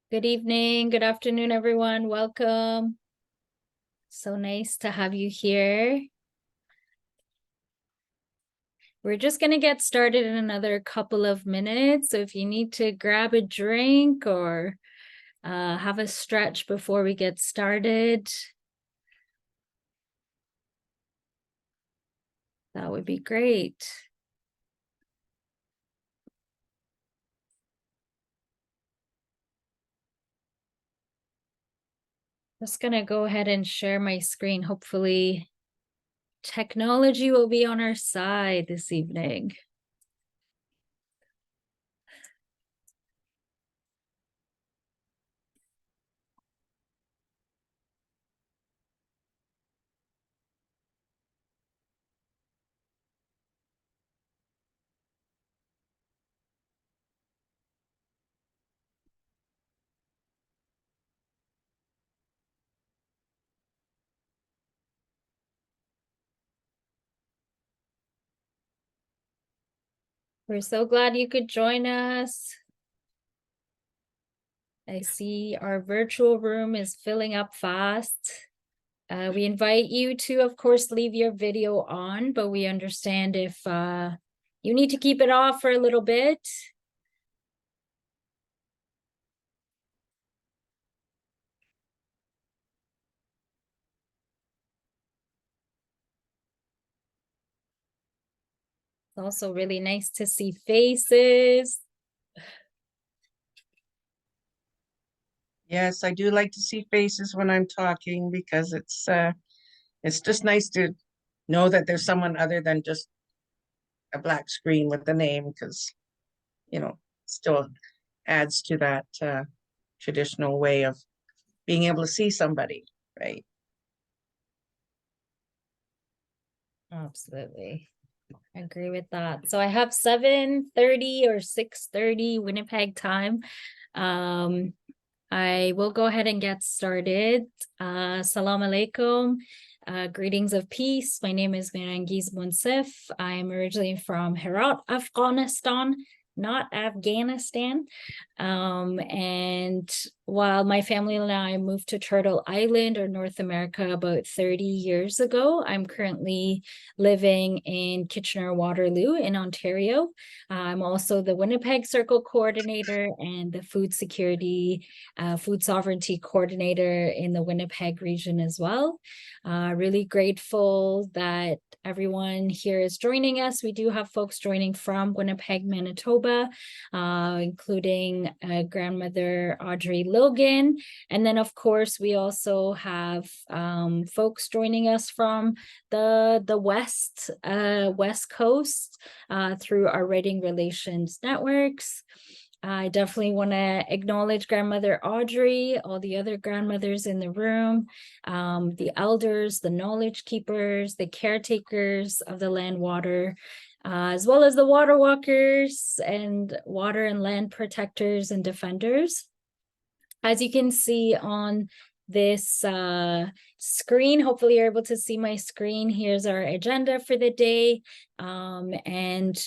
Good evening, good afternoon, everyone. Welcome. So nice to have you here. We're just going to get started in another couple of minutes. So if you need to grab a drink or have a stretch before we get started, that would be great. Just going to go ahead and share my screen. Hopefully, technology will be on our side this evening. We're so glad you could join us. I see our virtual room is filling up fast. We invite you to, of course, leave your video on, but we understand if you need to keep it off for a little bit. It's also really nice to see faces. Yes, I do like to see faces when I'm talking because it's just nice to know that there's someone other than just a black screen with the name because, still adds to that traditional way of being able to see somebody, right? Absolutely. I agree with that. So I have 7:30 or 6:30 Winnipeg time. I will go ahead and get started. Salam alaikum. Greetings of peace. My name is Mirangiz Munsif. I'm originally from Herat, Afghanistan, not Afghanistan. And while my family and I moved to Turtle Island or North America about 30 years ago, I'm currently living in Kitchener-Waterloo in Ontario. I'm also the Winnipeg Circle Coordinator and the Food Security, Food Sovereignty Coordinator in the Winnipeg region as well. Really grateful that everyone here is joining us. We do have folks joining from Winnipeg, Manitoba, including grandmother Audrey Logan. And then, of course, we also have folks joining us from the West Coast through our Writing Relations networks. I definitely want to acknowledge grandmother Audrey, all the other grandmothers in the room, the elders, the knowledge keepers, the caretakers of the land water, as well as the water walkers and water and land protectors and defenders. As you can see on this screen, hopefully you're able to see my screen. Here's our agenda for the day. And,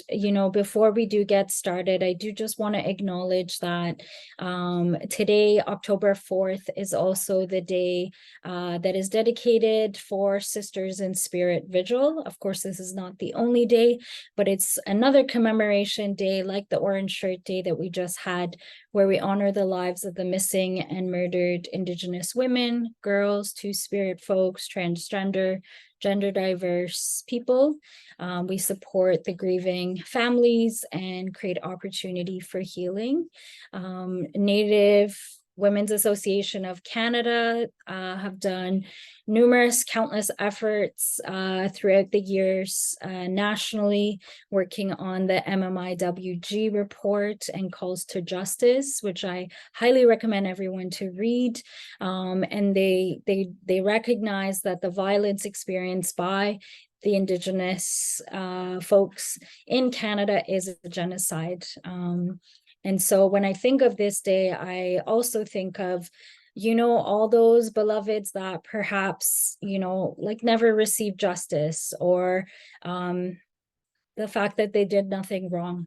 before we do get started, I do just want to acknowledge that today, October 4th, is also the day that is dedicated for Sisters in Spirit Vigil. Of course, this is not the only day, but it's another commemoration day like the Orange Shirt Day that we just had, where we honor the lives of the missing and murdered Indigenous women, girls, Two-Spirit folks, transgender, gender diverse people. We support the grieving families and create opportunity for healing. Native Women's Association of Canada have done countless efforts throughout the years nationally, working on the MMIWG report and calls to justice, which I highly recommend everyone to read. And they recognize that the violence experienced by the Indigenous folks in Canada is a genocide. And so when I think of this day, I also think of, all those beloveds that perhaps, never received justice, or the fact that they did nothing wrong.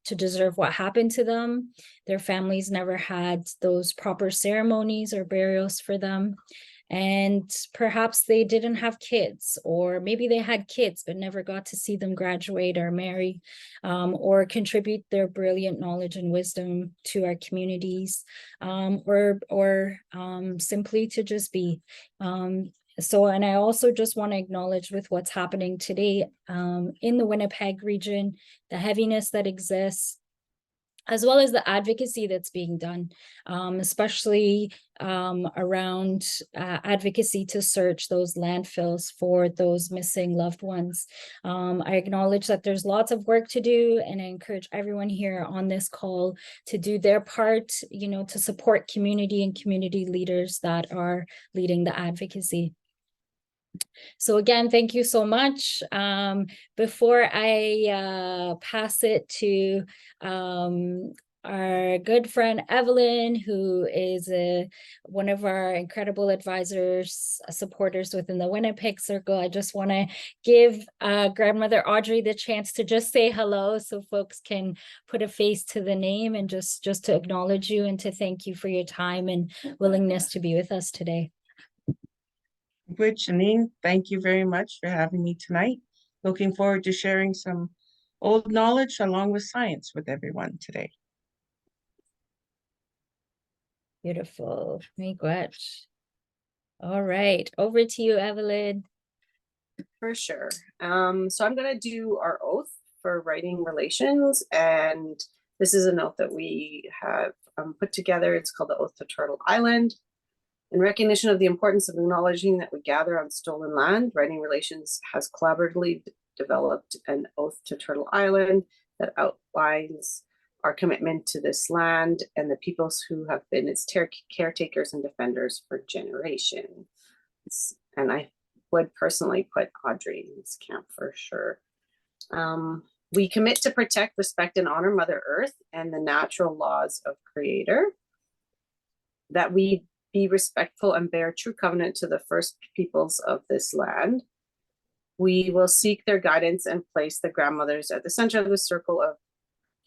to deserve what happened to them. Their families never had those proper ceremonies or burials for them. And perhaps they didn't have kids, or maybe they had kids but never got to see them graduate or marry, or contribute their brilliant knowledge and wisdom to our communities, or simply to just be. And I also just want to acknowledge with what's happening today in the Winnipeg region, the heaviness that exists, as well as the advocacy that's being done, especially around advocacy to search those landfills for those missing loved ones. I acknowledge that there's lots of work to do, and I encourage everyone here on this call to do their part, to support community and community leaders that are leading the advocacy. So again, thank you so much. Before I pass it to our good friend Evelyn, who is one of our incredible advisors, supporters within the Winnipeg Circle, I just want to give Grandmother Audrey the chance to just say hello so folks can put a face to the name, and just to acknowledge you and to thank you for your time and willingness to be with us today. Good, Janine. Thank you very much for having me tonight. Looking forward to sharing some old knowledge along with science with everyone today. Beautiful. Great. All right, over to you, Evelyn. For sure. So I'm going to do our oath for writing relations, and this is an oath that we have put together. It's called the Oath to Turtle Island. In recognition of the importance of acknowledging that we gather on stolen land, Writing Relations has collaboratively developed an oath to Turtle Island that outlines our commitment to this land and the peoples who have been its caretakers and defenders for generations. And I would personally put Audrey in this camp for sure. We commit to protect, respect, and honor Mother Earth and the natural laws of Creator, that we be respectful and bear true covenant to the first peoples of this land. We will seek their guidance and place the grandmothers at the center of the circle of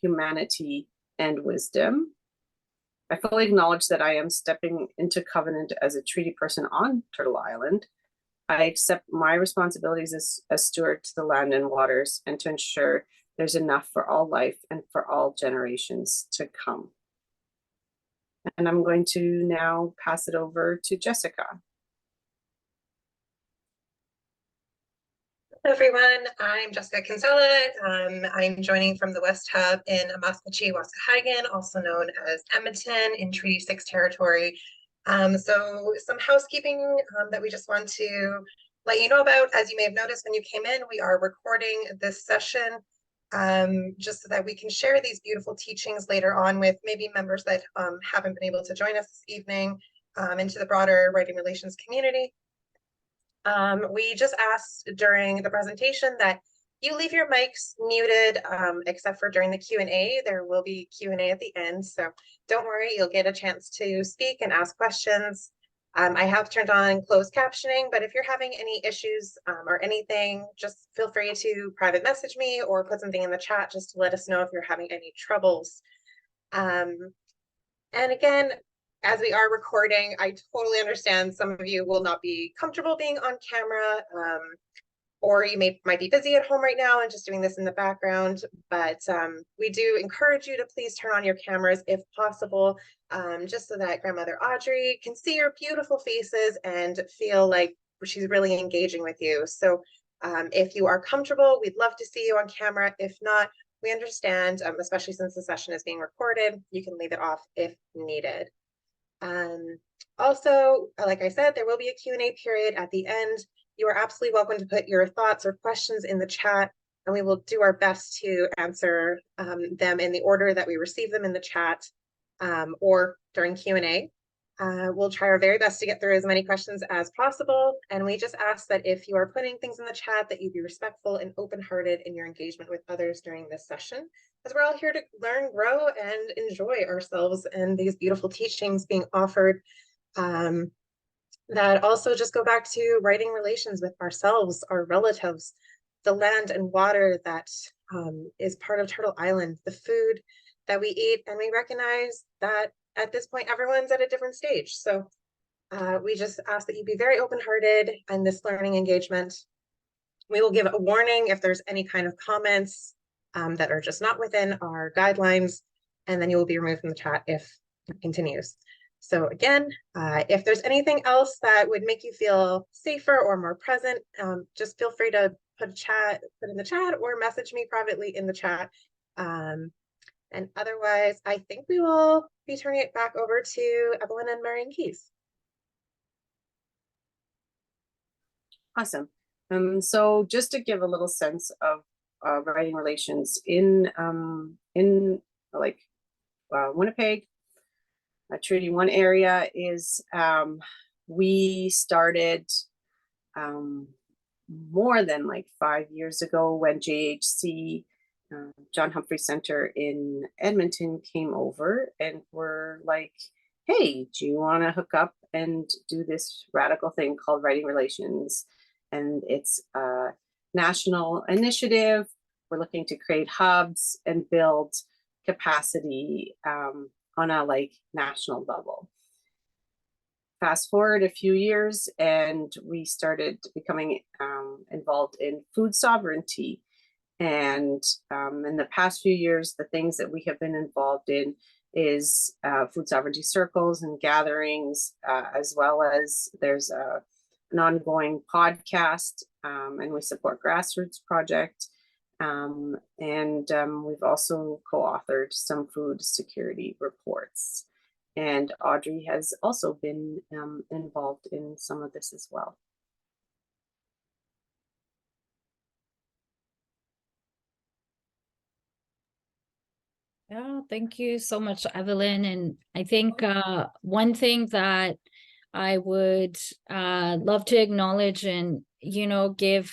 humanity and wisdom. I fully acknowledge that I am stepping into covenant as a treaty person on Turtle Island. I accept my responsibilities as a steward to the land and waters, and to ensure there's enough for all life and for all generations to come. And I'm going to now pass it over to Jessica. Hello everyone, I'm Jessica Kinsella. I'm joining from the West Hub in Amaskwaci, Waskahigan, also known as Edmonton in Treaty 6 territory. So some housekeeping that we just want to let you know about. As you may have noticed when you came in, we are recording this session just so that we can share these beautiful teachings later on with maybe members that haven't been able to join us this evening into the broader writing relations community. We just asked during the presentation that you leave your mics muted, except for during the Q&A. There will be Q&A at the end, so don't worry, you'll get a chance to speak and ask questions. I have turned on closed captioning, but if you're having any issues or anything, just feel free to private message me or put something in the chat just to let us know if you're having any troubles. And again, as we are recording, I totally understand some of you will not be comfortable being on camera, or you might be busy at home right now and just doing this in the background, but we do encourage you to please turn on your cameras if possible, just so that Grandmother Audrey can see your beautiful faces and feel like she's really engaging with you. So if you are comfortable, we'd love to see you on camera. If not, we understand, especially since the session is being recorded, you can leave it off if needed. Also, like I said, there will be a Q&A period at the end. You are absolutely welcome to put your thoughts or questions in the chat, and we will do our best to answer them in the order that we receive them in the chat or during Q&A. We'll try our very best to get through as many questions as possible, and we just ask that if you are putting things in the chat that you be respectful and open-hearted in your engagement with others during this session, as we're all here to learn, grow, and enjoy ourselves and these beautiful teachings being offered that also just go back to writing relations with ourselves, our relatives, the land and water that is part of Turtle Island, the food that we eat, and we recognize that at this point, everyone's at a different stage. So we just ask that you be very open-hearted in this learning engagement. We will give a warning if there's any kind of comments that are just not within our guidelines, and then you will be removed from the chat if it continues. So again, if there's anything else that would make you feel safer or more present, just feel free to put in the chat or message me privately in the chat. And otherwise, I think we will be turning it back over to Evelyn and Marian Keys. Awesome. So just to give a little sense of writing relations in like Winnipeg, Treaty 1 area is we started more than like 5 years ago when JHC, John Humphrey Center in Edmonton, came over and were like, hey, do you want to hook up and do this radical thing called writing relations? And it's a national initiative. We're looking to create hubs and build capacity on a like national level. Fast forward a few years and we started becoming involved in food sovereignty. And in the past few years, the things that we have been involved in is food sovereignty circles and gatherings, as well as there's an ongoing podcast, and we support Grassroots Project. We've also co-authored some food security reports. And Audrey has also been involved in some of this as well. Yeah, thank you so much, Evelyn. And I think one thing that I would love to acknowledge and, you know, give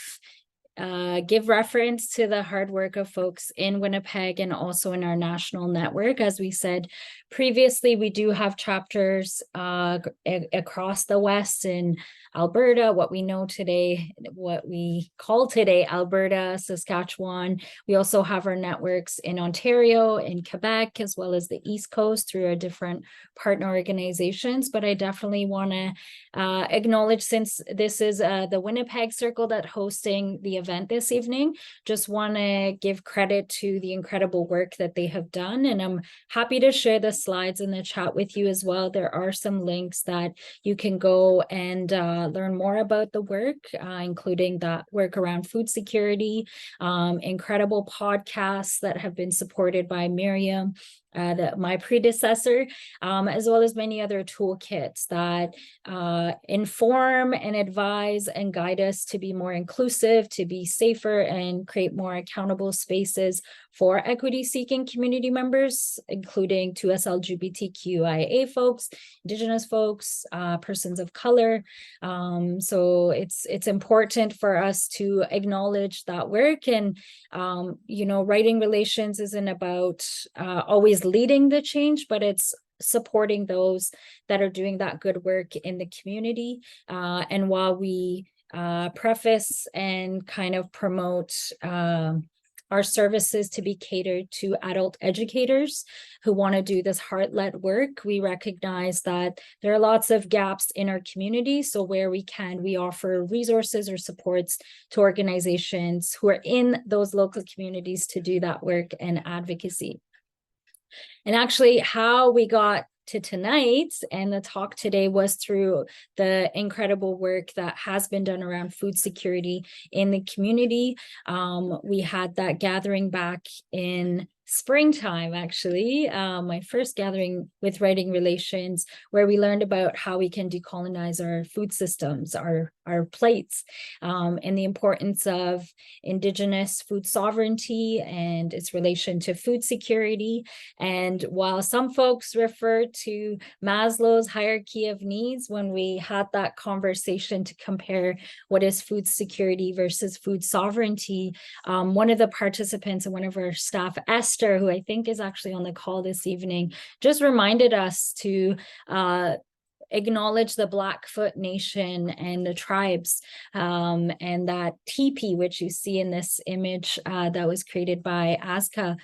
reference to the hard work of folks in Winnipeg and also in our national network. As we said previously, we do have chapters across the West in Alberta, what we call today Alberta, Saskatchewan. We also have our networks in Ontario, in Quebec, as well as the East Coast through our different partner organizations. But I definitely want to acknowledge, since this is the Winnipeg Circle that hosting the event this evening, just want to give credit to the incredible work that they have done. And I'm happy to share the slides in the chat with you as well. There are some links that you can go and learn more about the work, including that work around food security, incredible podcasts that have been supported by Miriam, my predecessor, as well as many other toolkits that inform and advise and guide us to be more inclusive, to be safer, and create more accountable spaces for equity-seeking community members, including 2S LGBTQIA folks, Indigenous folks, persons of color. So it's important for us to acknowledge that work. And you know, writing relations isn't about always leading the change, but it's supporting those that are doing that good work in the community. And while we preface and kind of promote our services to be catered to adult educators who want to do this heart-led work, we recognize that there are lots of gaps in our community. So where we can, we offer resources or supports to organizations who are in those local communities to do that work and advocacy. And actually, how we got to tonight and the talk today was through the incredible work that has been done around food security in the community. We had that gathering back in springtime, actually, my first gathering with writing relations, where we learned about how we can decolonize our food systems, our plates, and the importance of Indigenous food sovereignty and its relation to food security. And while some folks refer to Maslow's hierarchy of needs, when we had that conversation to compare what is food security versus food sovereignty, one of the participants and one of our staff, Esther, who I think is actually on the call this evening, just reminded us to acknowledge the Blackfoot Nation and the tribes, and that teepee, which you see in this image that was created by Azka.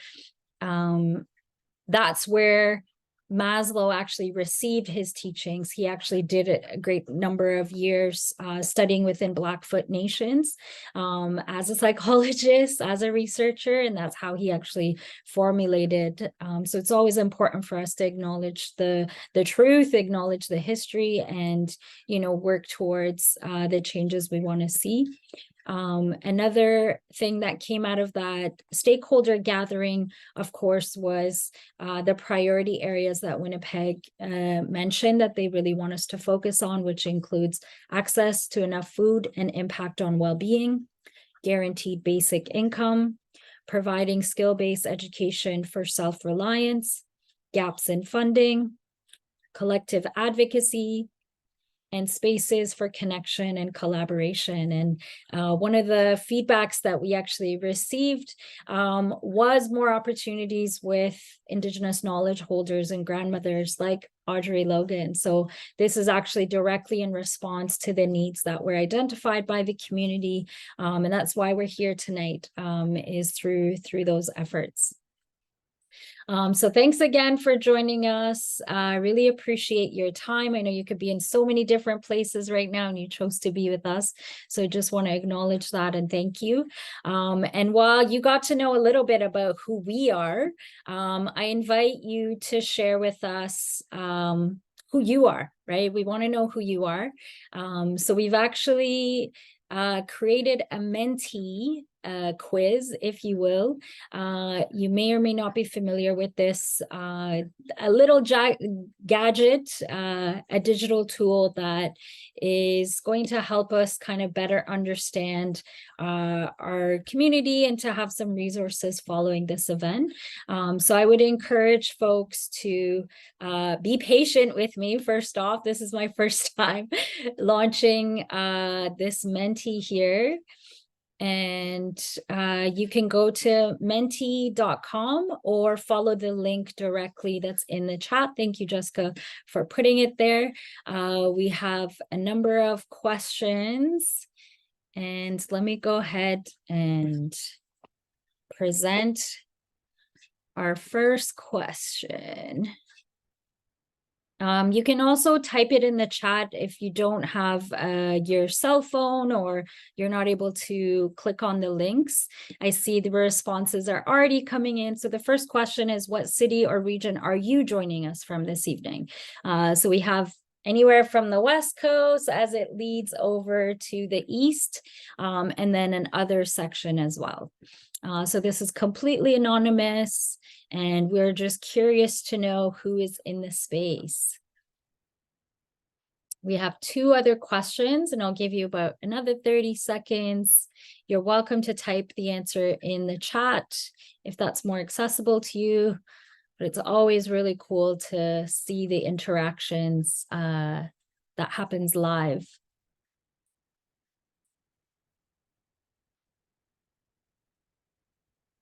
That's where Maslow actually received his teachings. He actually did a great number of years studying within Blackfoot nations as a psychologist, as a researcher, and that's how he actually formulated. So it's always important for us to acknowledge the truth, acknowledge the history, and, you know, work towards the changes we want to see. Another thing that came out of that stakeholder gathering, of course, was the priority areas that Winnipeg mentioned that they really want us to focus on, which includes access to enough food and impact on well-being, guaranteed basic income, providing skill-based education for self-reliance, gaps in funding, collective advocacy, and spaces for connection and collaboration. And one of the feedbacks that we actually received was more opportunities with Indigenous knowledge holders and grandmothers like Audrey Logan. So this is actually directly in response to the needs that were identified by the community. And that's why we're here tonight, is through those efforts. So thanks again for joining us. I really appreciate your time. I know you could be in so many different places right now and you chose to be with us. So I just want to acknowledge that and thank you. And while you got to know a little bit about who we are, I invite you to share with us who you are, right? We want to know who you are. So we've actually created a mentee quiz, if you will. You may or may not be familiar with this, a little gadget, a digital tool that is going to help us kind of better understand our community and to have some resources following this event. So I would encourage folks to be patient with me. First off, this is my first time launching this mentee here. And you can go to mentee.com or follow the link directly that's in the chat. Thank you, Jessica, for putting it there. We have a number of questions, and let me go ahead and present our first question. You can also type it in the chat if you don't have your cell phone or you're not able to click on the links. I see the responses are already coming in. So the first question is, what city or region are you joining us from this evening? So we have anywhere from the West Coast as it leads over to the East, and then an other section as well. So this is completely anonymous, and we're just curious to know who is in the space. We have two other questions, and I'll give you about another 30 seconds. You're welcome to type the answer in the chat if that's more accessible to you, but it's always really cool to see the interactions that happens live.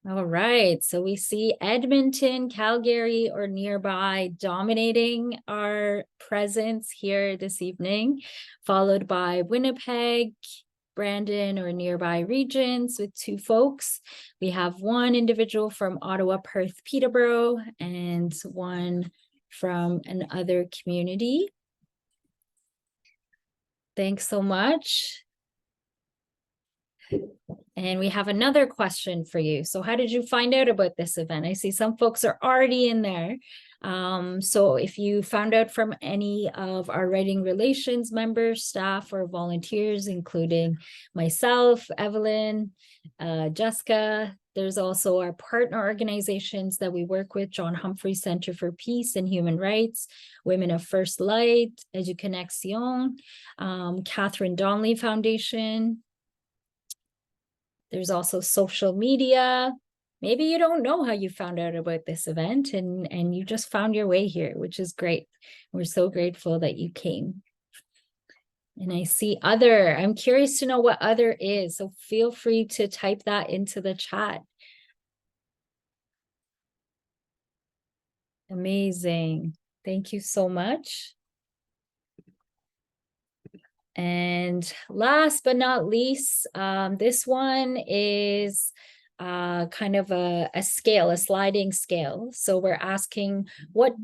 All right, so we see Edmonton, Calgary, or nearby dominating our presence here this evening, followed by Winnipeg, Brandon, or nearby regions with 2 folks. We have 1 individual from Ottawa, Perth, Peterborough, and 1 from another community. Thanks so much. And we have another question for you. So how did you find out about this event? I see some folks are already in there. So if you found out from any of our writing relations members, staff, or volunteers, including myself, Evelyn, Jessica, there's also our partner organizations that we work with, John Humphrey Center for Peace and Human Rights, Women of First Light, Educonnexion, Catherine Donnelly Foundation. There's also social media. Maybe you don't know how you found out about this event and you just found your way here, which is great. We're so grateful that you came. And I see other. I'm curious to know what other is, so feel free to type that into the chat. Amazing. Thank you so much. And last but not least, this one is kind of a scale, a sliding scale. So we're asking what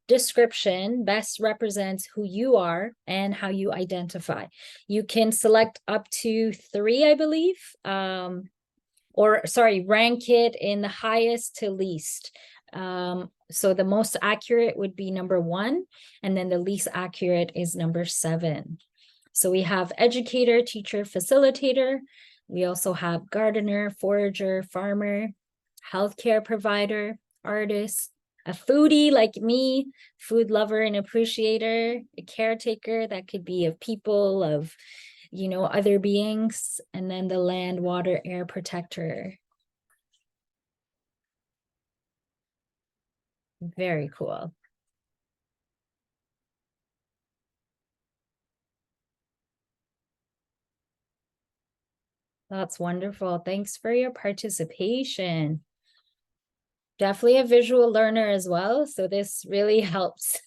description best represents who you are and how you identify. You can select up to 3, I believe, or sorry, rank it in the highest to least. So the most accurate would be number 1, and then the least accurate is number 7. So we have educator, teacher, facilitator. We also have gardener, forager, farmer, healthcare provider, artist, a foodie like me, food lover and appreciator, a caretaker that could be of people, of, you know, other beings, and then the land, water, air protector. Very cool. That's wonderful. Thanks for your participation. Definitely a visual learner as well. So this really helps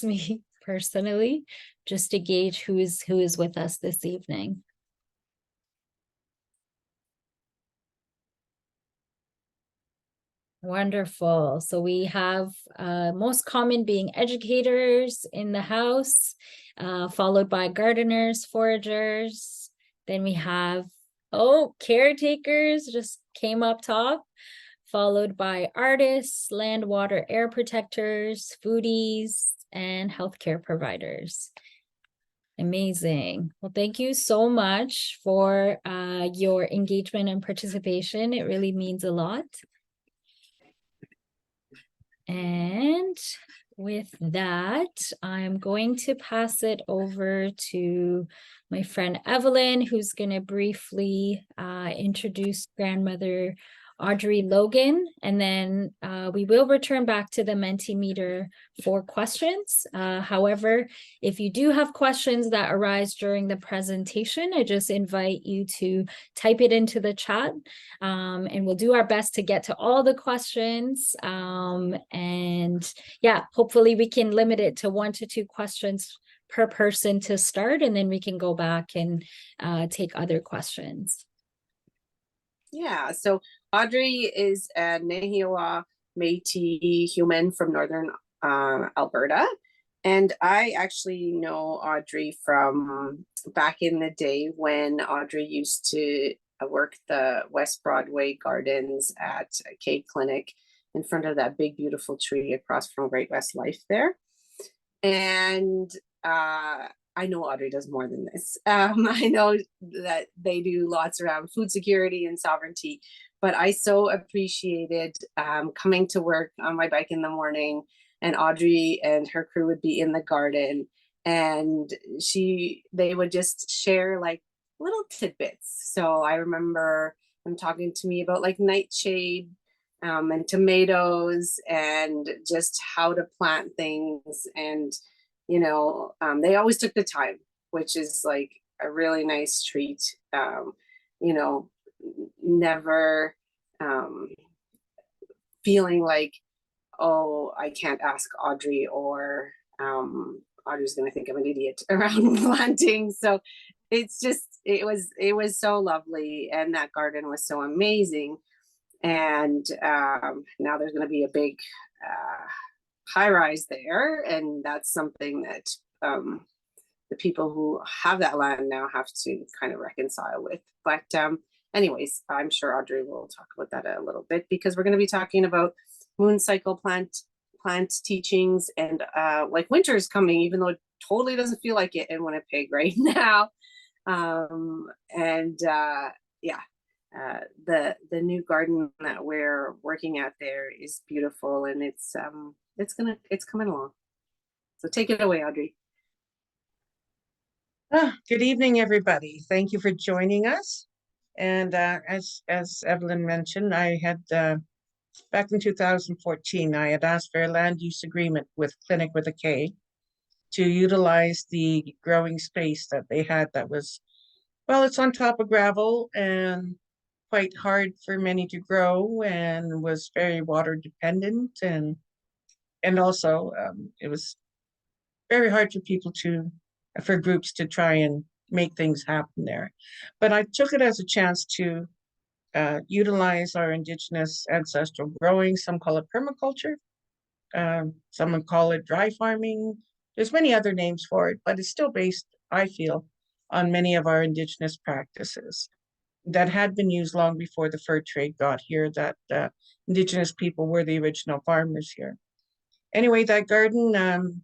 me personally just to gauge who is with us this evening. Wonderful. So we have most common being educators in the house, followed by gardeners, foragers. Then we have, caretakers just came up top, followed by artists, land, water, air protectors, foodies, and healthcare providers. Amazing. Well, thank you so much for your engagement and participation. It really means a lot. And with that, I'm going to pass it over to my friend Evelyn, who's going to briefly introduce grandmother Audrey Logan, and then we will return back to the Mentimeter for questions. However, if you do have questions that arise during the presentation, I just invite you to type it into the chat, and we'll do our best to get to all the questions. And yeah, hopefully we can limit it to 1 to 2 questions per person to start, and then we can go back and take other questions. Yeah, so Audrey is a Nehiawa Métis human from northern Alberta. And I actually know Audrey from back in the day when Audrey used to work the West Broadway Gardens at Cave Clinic in front of that big, beautiful tree across from Great West Life there. And I know Audrey does more than this. I know that they do lots around food security and sovereignty, but I so appreciated coming to work on my bike in the morning, and Audrey and her crew would be in the garden, and they would just share like little tidbits. So I remember them talking to me about like nightshade and tomatoes and just how to plant things. And you know, they always took the time, which is like a really nice treat. You know, never feeling like, oh, I can't ask Audrey, or Audrey's gonna think I'm an idiot around planting. So it's just, it was so lovely, and that garden was so amazing. And now there's gonna be a big high rise there, and that's something that the people who have that land now have to kind of reconcile with. But anyways, I'm sure Audrey will talk about that a little bit, because we're going to be talking about moon cycle plant teachings, and like winter's coming, even though it totally doesn't feel like it in Winnipeg right now. The new garden that we're working at there is beautiful, and it's coming along. So take it away, Audrey. Good evening, everybody. Thank you for joining us. And as Evelyn mentioned, I had back in 2014, I had asked for a land use agreement with Clinic with a K to utilize the growing space that they had that was, well, it's on top of gravel and quite hard for many to grow, and was very water dependent, and also it was very hard for people to for groups to try and make things happen there. But I took it as a chance to utilize our Indigenous ancestral growing. Some call it permaculture. Some call it dry farming. There's many other names for it, but it's still based, I feel, on many of our Indigenous practices that had been used long before the fur trade got here, that Indigenous people were the original farmers here. Anyway, that garden,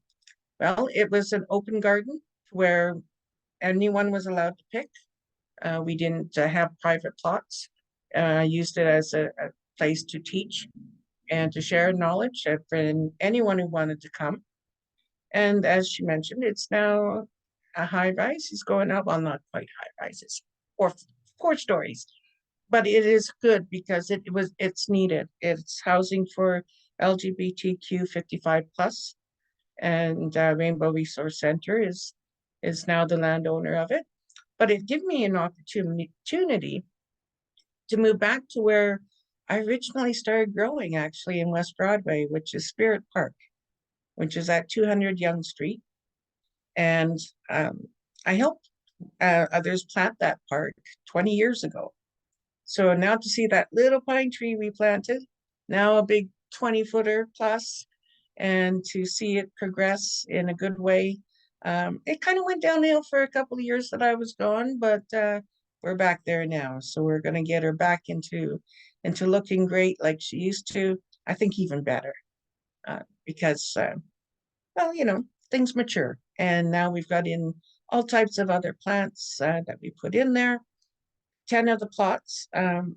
well, it was an open garden where anyone was allowed to pick. We didn't have private plots. Used it as a place to teach and to share knowledge for anyone who wanted to come. And as she mentioned, it's now a high rise. It's going up, well, not quite high rises, or 4 stories, but it is good because it's needed. It's housing for LGBTQ 55 plus, and Rainbow Resource Center is now the landowner of it. But it gave me an opportunity to move back to where I originally started growing, actually, in West Broadway, which is Spirit Park, which is at 200 Yonge Street. And I helped others plant that park 20 years ago. So now to see that little pine tree we planted, now a big 20-footer plus, and to see it progress in a good way. It kind of went downhill for a couple of years that I was gone, but we're back there now. So we're going to get her back into looking great like she used to. I think even better, because, well, you know, things mature. And now we've got in all types of other plants that we put in there. 10 of the plots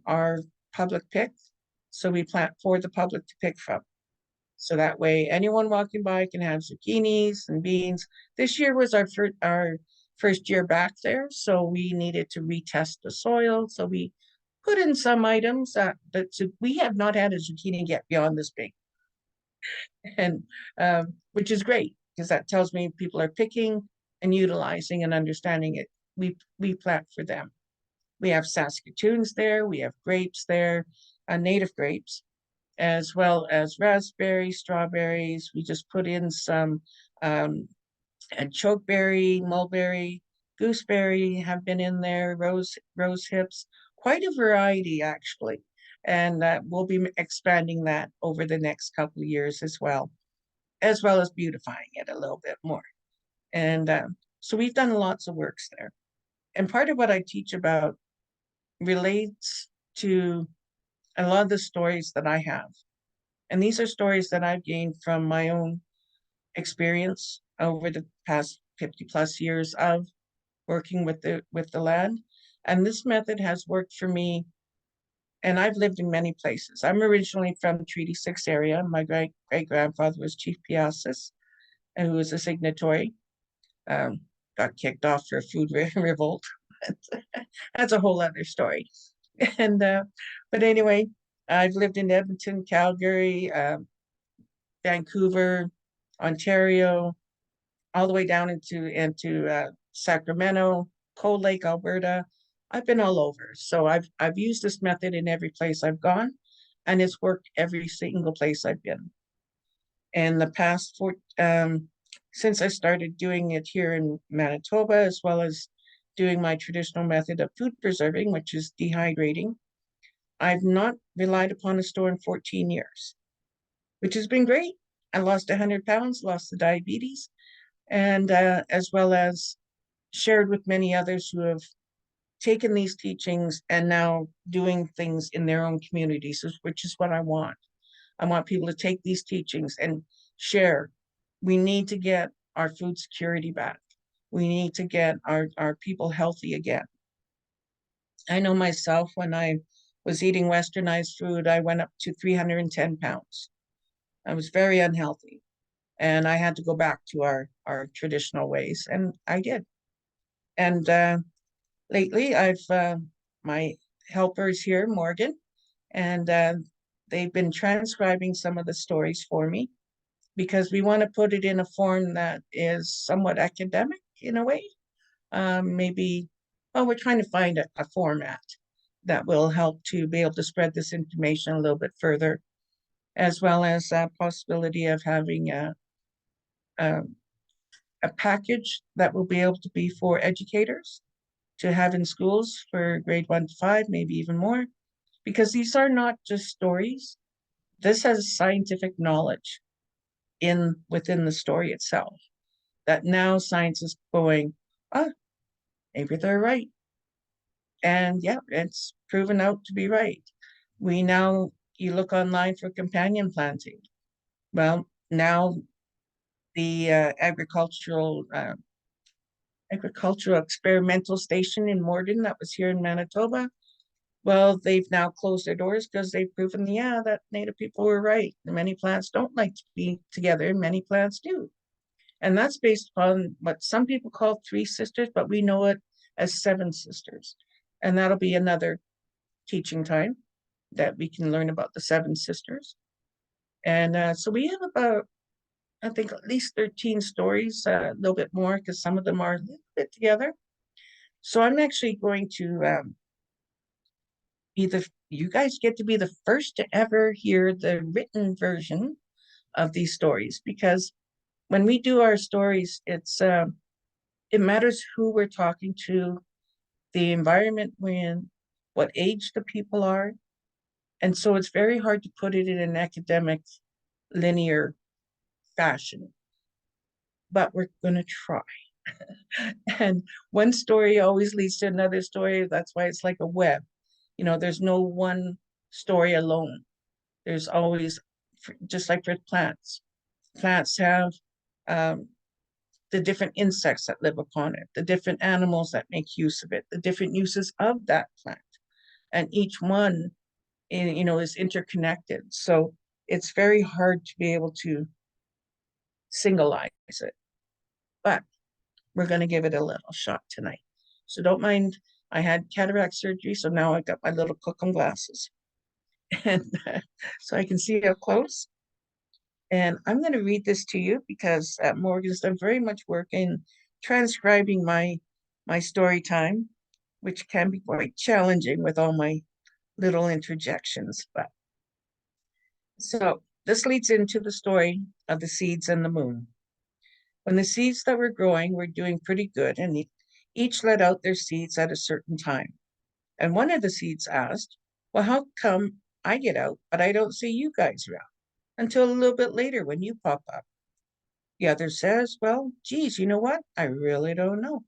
are public pick. So we plant for the public to pick from. So that way anyone walking by can have zucchinis and beans. This year was our first year back there. So we needed to retest the soil. So we put in some items that we have not had a zucchini yet beyond this big. And which is great, because that tells me people are picking and utilizing and understanding it. We plant for them. We have Saskatoons there, we have grapes there, native grapes, as well as raspberries, strawberries. We just put in some chokeberry, mulberry, gooseberry have been in there, rose hips, quite a variety actually. And we'll be expanding that over the next couple of years as well as beautifying it a little bit more. And so we've done lots of works there. And part of what I teach about relates to a lot of the stories that I have. And these are stories that I've gained from my own experience over the past 50 plus years of working with the land. And this method has worked for me. And I've lived in many places. I'm originally from Treaty 6 area. My great-grandfather was Chief Piasas, who was a signatory. Got kicked off for a food revolt. That's a whole other story. And but anyway, I've lived in Edmonton, Calgary, Vancouver, Ontario, all the way down into Sacramento, Cold Lake, Alberta. I've been all over. So I've used this method in every place I've gone, and it's worked every single place I've been. And the past since I started doing it here in Manitoba, as well as doing my traditional method of food preserving, which is dehydrating, I've not relied upon a store in 14 years, which has been great. I lost 100 pounds, lost the diabetes, and as well as shared with many others who have taken these teachings and now doing things in their own communities, which is what I want. I want people to take these teachings and share. We need to get our food security back. We need to get our people healthy again. I know myself, when I was eating westernized food, I went up to 310 pounds. I was very unhealthy, and I had to go back to our traditional ways, and I did. And lately, I've my helpers here, Morgan, and they've been transcribing some of the stories for me, because we want to put it in a form that is somewhat academic in a way. Maybe, well, we're trying to find a format that will help to be able to spread this information a little bit further, as well as a possibility of having a package that will be able to be for educators to have in schools for grade 1 to 5, maybe even more, because these are not just stories. This has scientific knowledge within the story itself, that now science is going, ah, maybe they're right. And yeah, it's proven out to be right. You look online for companion planting. Well, now the agricultural experimental station in Morden that was here in Manitoba, well, they've now closed their doors because they've proven, yeah, that Native people were right. Many plants don't like to be together, and many plants do. And that's based upon what some people call 3 sisters, but we know it as 7 sisters. And that'll be another teaching time that we can learn about the 7 sisters. And so we have about, I think, at least 13 stories, a little bit more, because some of them are a little bit together. So I'm actually going to you guys get to be the first to ever hear the written version of these stories, because when we do our stories, it matters who we're talking to, the environment we're in, what age the people are. And so it's very hard to put it in an academic, linear fashion, but we're going to try. And one story always leads to another story. That's why it's like a web. There's no one story alone. There's always, just like for plants have the different insects that live upon it, the different animals that make use of it, the different uses of that plant. And each one, is interconnected. So it's very hard to be able to singleize it. But we're going to give it a little shot tonight. So don't mind, I had cataract surgery, so now I've got my little Kookum glasses. And so I can see up close. And I'm going to read this to you because Morgan's done very much work in transcribing my story time, which can be quite challenging with all my little interjections. But so this leads into the story of the seeds and the moon. When the seeds that were growing were doing pretty good, and each let out their seeds at a certain time. And one of the seeds asked, well, how come I get out, but I don't see you guys around until a little bit later when you pop up? The other says, well, geez, you know what? I really don't know.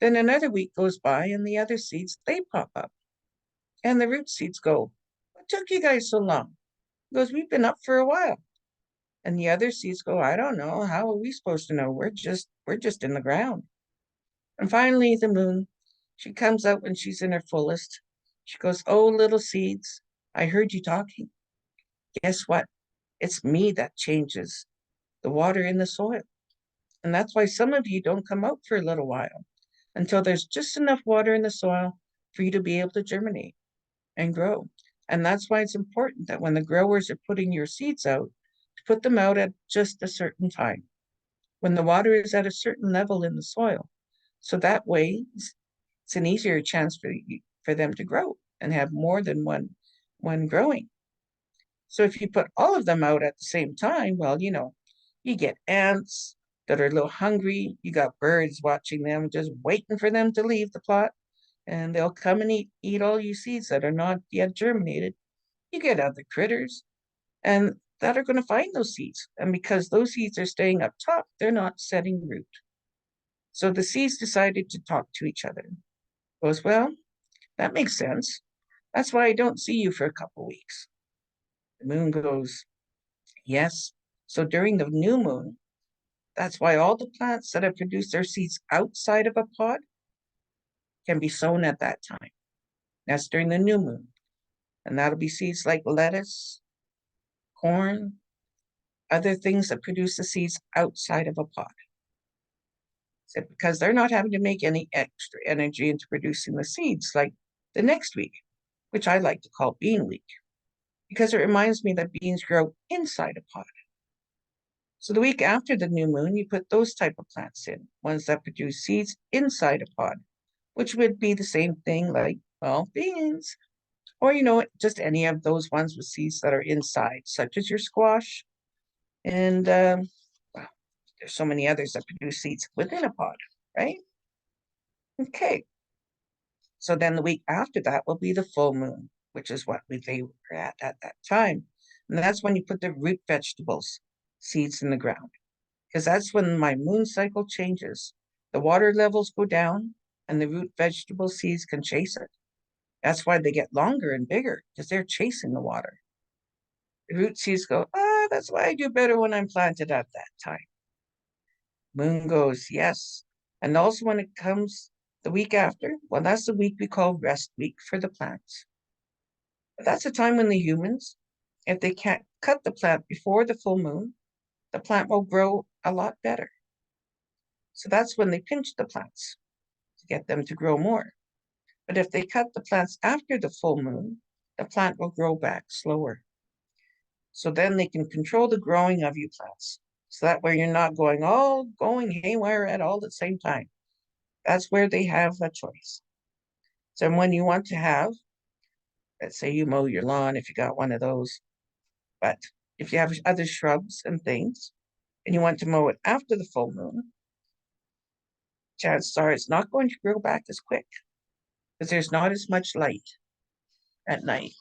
Then another week goes by and the other seeds, they pop up. And the root seeds go, what took you guys so long? He goes, we've been up for a while. And the other seeds go, I don't know. How are we supposed to know? We're just in the ground. And finally, the moon, she comes out when she's in her fullest. She goes, oh, little seeds, I heard you talking. Guess what? It's me that changes the water in the soil. And that's why some of you don't come out for a little while until there's just enough water in the soil for you to be able to germinate and grow. And that's why it's important that when the growers are putting your seeds out, to put them out at just a certain time, when the water is at a certain level in the soil. So that way, it's an easier chance for them to grow and have more than one growing. So if you put all of them out at the same time, well, you get ants that are a little hungry. You got birds watching them, just waiting for them to leave the plot. And they'll come and eat all your seeds that are not yet germinated. You get other critters and that are going to find those seeds. And because those seeds are staying up top, they're not setting root. So the seeds decided to talk to each other. Goes, well, that makes sense. That's why I don't see you for a couple weeks. The moon goes, yes. So during the new moon, that's why all the plants that have produced their seeds outside of a pod can be sown at that time. That's during the new moon. And that'll be seeds like lettuce, corn, other things that produce the seeds outside of a pod. So because they're not having to make any extra energy into producing the seeds like the next week, which I like to call bean week, because it reminds me that beans grow inside a pod. So the week after the new moon, you put those type of plants in, ones that produce seeds inside a pod, which would be the same thing like, well, beans, or, just any of those ones with seeds that are inside, such as your squash and there's so many others that produce seeds within a pod, right? Okay. So then the week after that will be the full moon, which is what they were at that time. And that's when you put the root vegetables seeds in the ground, because that's when my moon cycle changes. The water levels go down and the root vegetable seeds can chase it. That's why they get longer and bigger, because they're chasing the water. The root seeds go, that's why I do better when I'm planted at that time. Moon goes, yes. And also when it comes the week after, well, that's the week we call rest week for the plants. But that's a time when the humans, if they can't cut the plant before the full moon, the plant will grow a lot better. So that's when they pinch the plants to get them to grow more. But if they cut the plants after the full moon, the plant will grow back slower. So then they can control the growing of your plants. So that way you're not going haywire at all at the same time. That's where they have a choice. So when you want to have, let's say you mow your lawn if you got one of those, but if you have other shrubs and things, and you want to mow it after the full moon, chances are it's not going to grow back as quick because there's not as much light at night.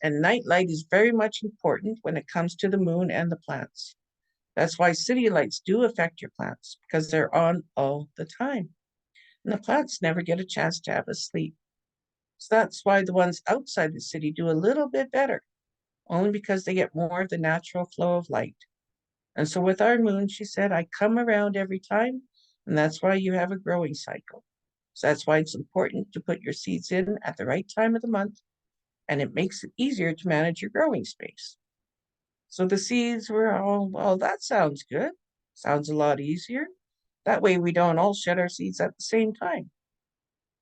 And night light is very much important when it comes to the moon and the plants. That's why city lights do affect your plants, because they're on all the time. And the plants never get a chance to have a sleep. So that's why the ones outside the city do a little bit better, only because they get more of the natural flow of light. And so with our moon, she said, I come around every time, and that's why you have a growing cycle. So that's why it's important to put your seeds in at the right time of the month, and it makes it easier to manage your growing space. So the seeds were all, well, that sounds good. Sounds a lot easier. That way we don't all shed our seeds at the same time.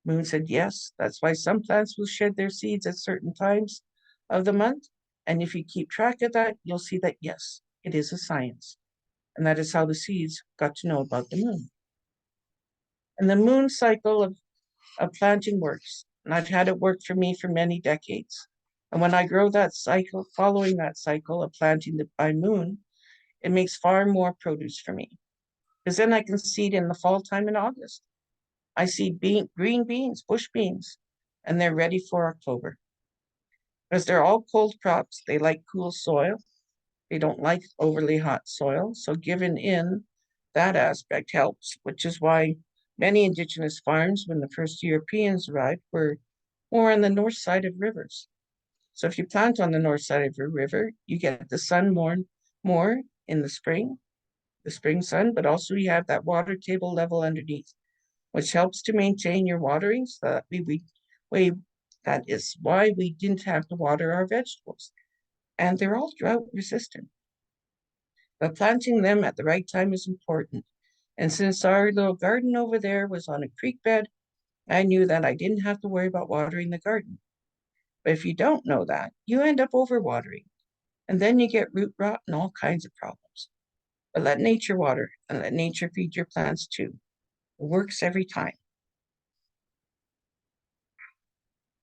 Moon said, yes, that's why some plants will shed their seeds at certain times of the month. And if you keep track of that, you'll see that, yes, it is a science. And that is how the seeds got to know about the moon. And the moon cycle of planting works. And I've had it work for me for many decades. And when I grow that cycle, following that cycle of planting by moon, it makes far more produce for me. Because then I can seed in the fall time in August. I seed green beans, bush beans, and they're ready for October. Because they're all cold crops, they like cool soil. They don't like overly hot soil. So given in that aspect helps, which is why many Indigenous farms, when the first Europeans arrived, were more on the north side of rivers. So if you plant on the north side of a river, you get the sun more in the spring sun, but also you have that water table level underneath, which helps to maintain your watering. So that is why we didn't have to water our vegetables. And they're all drought resistant. But planting them at the right time is important. And since our little garden over there was on a creek bed, I knew that I didn't have to worry about watering the garden. But if you don't know that, you end up overwatering. And then you get root rot and all kinds of problems. But let nature water and let nature feed your plants too. It works every time.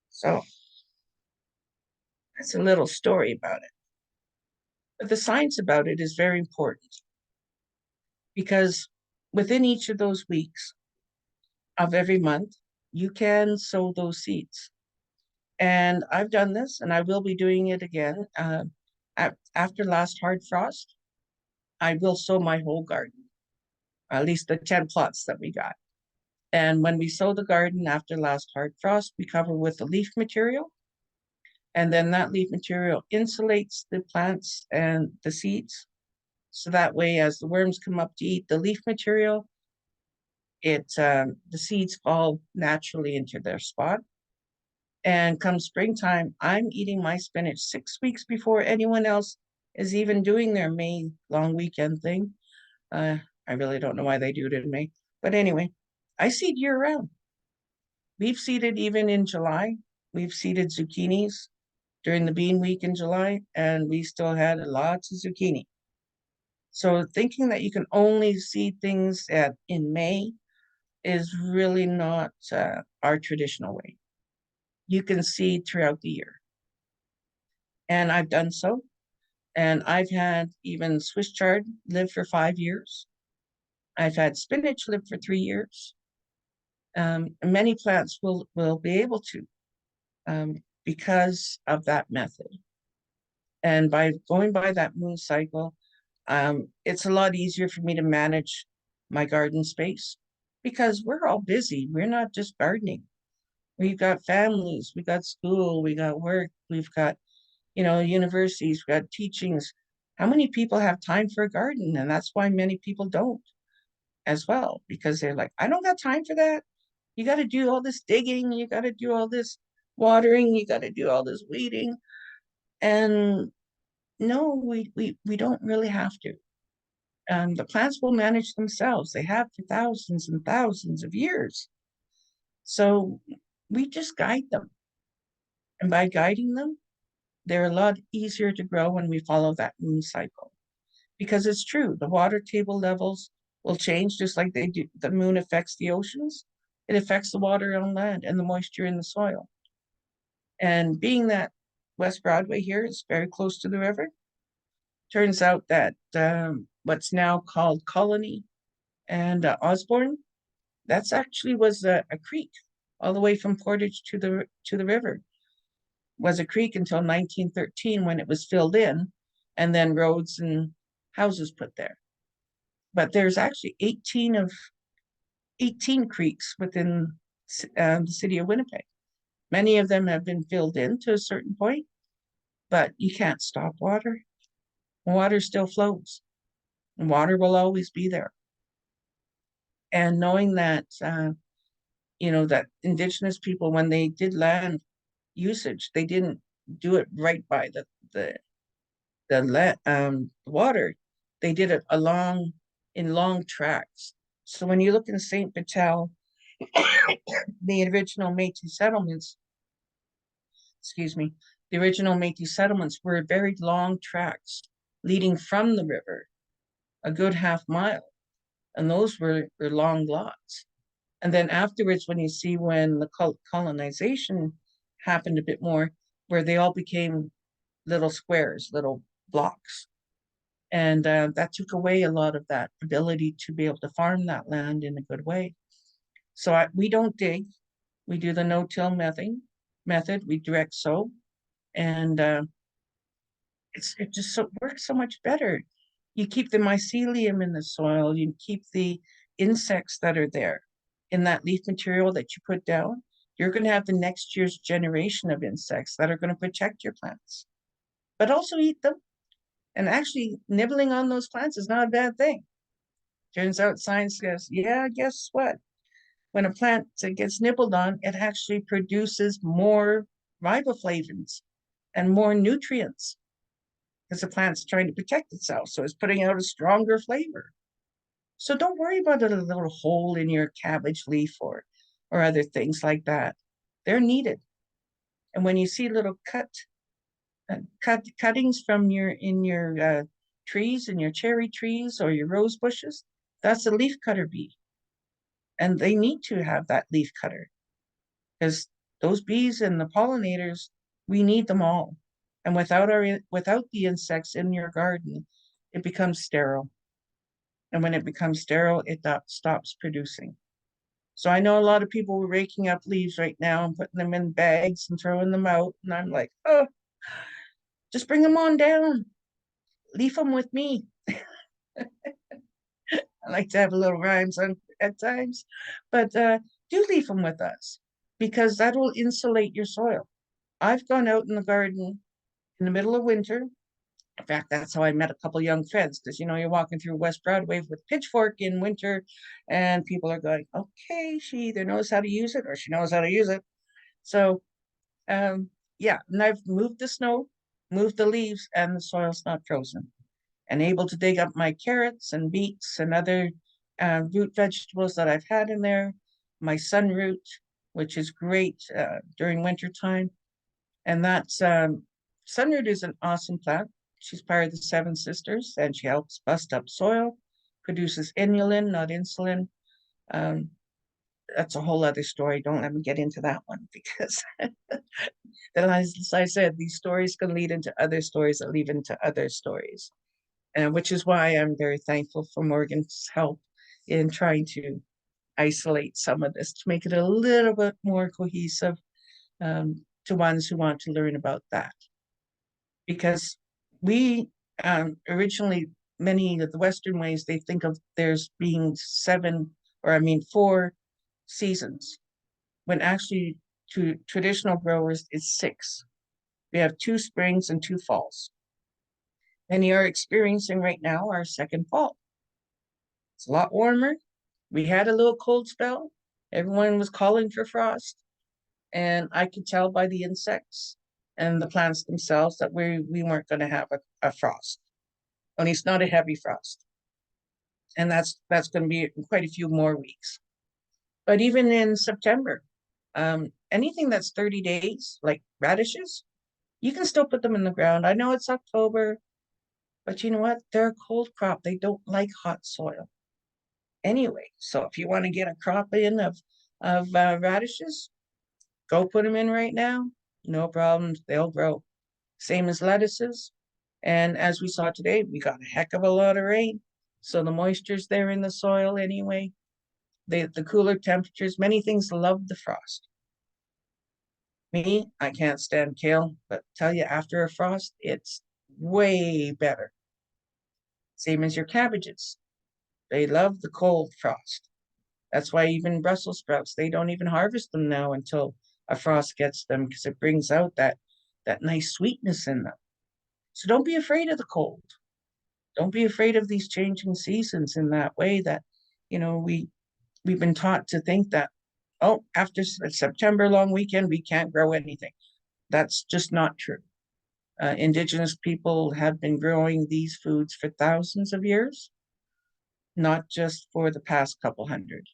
So that's a little story about it. But the science about it is very important, because within each of those weeks of every month, you can sow those seeds. And I've done this, and I will be doing it again. After last hard frost, I will sow my whole garden, at least the 10 plots that we got. And when we sow the garden after last hard frost, we cover with the leaf material. And then that leaf material insulates the plants and the seeds. So that way, as the worms come up to eat the leaf material, the seeds fall naturally into their spot. And come springtime, I'm eating my spinach 6 weeks before anyone else is even doing their May long weekend thing. I really don't know why they do it in May. But anyway, I seed year round. We've seeded even in July. We've seeded zucchinis during the bean week in July, and we still had lots of zucchini. So thinking that you can only seed things in May is really not our traditional way. You can seed throughout the year. And I've done so. And I've had even Swiss chard live for 5 years. I've had spinach live for 3 years. Many plants will be able to because of that method. And by going by that moon cycle, it's a lot easier for me to manage my garden space because we're all busy. We're not just gardening. We've got families, we got school, we got work, we've got, universities, we've got teachings. How many people have time for a garden? And that's why many people don't as well, because they're like, I don't got time for that. You got to do all this digging, you got to do all this watering, you got to do all this weeding. And no, we don't really have to. The plants will manage themselves. They have for thousands and thousands of years. So we just guide them. And by guiding them, they're a lot easier to grow when we follow that moon cycle. Because it's true, the water table levels will change just like they do. The moon affects the oceans. It affects the water on land and the moisture in the soil. And being that West Broadway here is very close to the river, turns out that what's now called Colony and Osborne, that's actually was a creek all the way from Portage to the river. Was a creek until 1913 when it was filled in, and then roads and houses put there. But there's actually 18 creeks within the city of Winnipeg. Many of them have been filled in to a certain point, but you can't stop water. Water still flows, and water will always be there. And knowing that, that Indigenous people, when they did land usage, they didn't do it right by the water. They did it in long tracts. So when you look in St. Vital, the original Métis settlements, the original Métis settlements were very long tracts leading from the river a good half mile. And those were long lots. And then afterwards, when you see when the colonization happened a bit more, where they all became little squares, little blocks. And that took away a lot of that ability to be able to farm that land in a good way. So we don't dig. We do the no-till method. We direct sow. And it just works so much better. You keep the mycelium in the soil. You keep the insects that are there in that leaf material that you put down. You're going to have the next year's generation of insects that are going to protect your plants, but also eat them. And actually nibbling on those plants is not a bad thing. Turns out science says, yeah, guess what? When a plant gets nibbled on, it actually produces more riboflavins and more nutrients because the plant's trying to protect itself. So it's putting out a stronger flavor. So don't worry about a little hole in your cabbage leaf or other things like that. They're needed. And when you see little cuttings from your trees and your cherry trees or your rose bushes, that's a leaf cutter bee. And they need to have that leaf cutter because those bees and the pollinators, we need them all. And without the insects in your garden, it becomes sterile. And when it becomes sterile, it stops producing. So I know a lot of people were raking up leaves right now and putting them in bags and throwing them out. And I'm like, oh, just bring them on down. Leave them with me. I like to have a little rhymes at times, but do leave them with us because that will insulate your soil. I've gone out in the garden in the middle of winter. In fact, that's how I met a couple young friends because, you're walking through West Broadway with pitchfork in winter and people are going, okay, she either knows how to use it or she knows how to use it. So, yeah, and I've moved the snow, moved the leaves, and the soil's not frozen. And able to dig up my carrots and beets and other root vegetables that I've had in there, my sunroot, which is great during winter time. And that's sunroot is an awesome plant. She's part of the 7 Sisters, and she helps bust up soil, produces inulin, not insulin. That's a whole other story. Don't let me get into that one because then, as I said, these stories can lead into other stories that lead into other stories. Which is why I'm very thankful for Morgan's help in trying to isolate some of this to make it a little bit more cohesive to ones who want to learn about that. Because we originally, many of the Western ways, they think of there's being 4 seasons, when actually to traditional growers it's 6. We have 2 springs and 2 falls. And you're experiencing right now our second fall. It's a lot warmer. We had a little cold spell. Everyone was calling for frost. And I could tell by the insects and the plants themselves that we weren't going to have a frost. At least not a heavy frost. And that's going to be quite a few more weeks. But even in September, anything that's 30 days, like radishes, you can still put them in the ground. I know it's October, but you know what? They're a cold crop. They don't like hot soil. Anyway, so if you want to get a crop in of radishes, go put them in right now. No problem. They'll grow. Same as lettuces. And as we saw today, we got a heck of a lot of rain. So the moisture's there in the soil anyway. The cooler temperatures, many things love the frost. Me, I can't stand kale, but tell you, after a frost, it's way better. Same as your cabbages. They love the cold frost. That's why even Brussels sprouts, they don't even harvest them now until a frost gets them, because it brings out that nice sweetness in them. So don't be afraid of the cold. Don't be afraid of these changing seasons in that way that, we've been taught to think that, oh, after September long weekend, we can't grow anything. That's just not true. Indigenous people have been growing these foods for thousands of years, not just for the past couple hundred.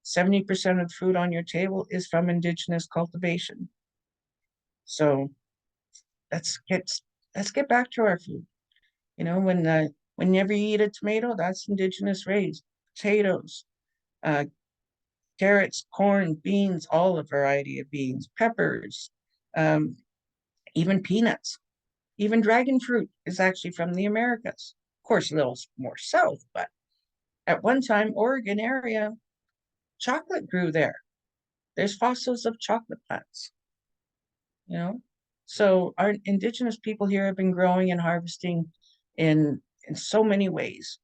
70% of the food on your table is from Indigenous cultivation. So let's get back to our food. Whenever you eat a tomato, that's Indigenous raised. Potatoes, carrots, corn, beans, all a variety of beans, peppers, even peanuts, even dragon fruit is actually from the Americas. Of course, a little more south, but at one time, Oregon area, chocolate grew there. There's fossils of chocolate plants, So our Indigenous people here have been growing and harvesting in so many ways.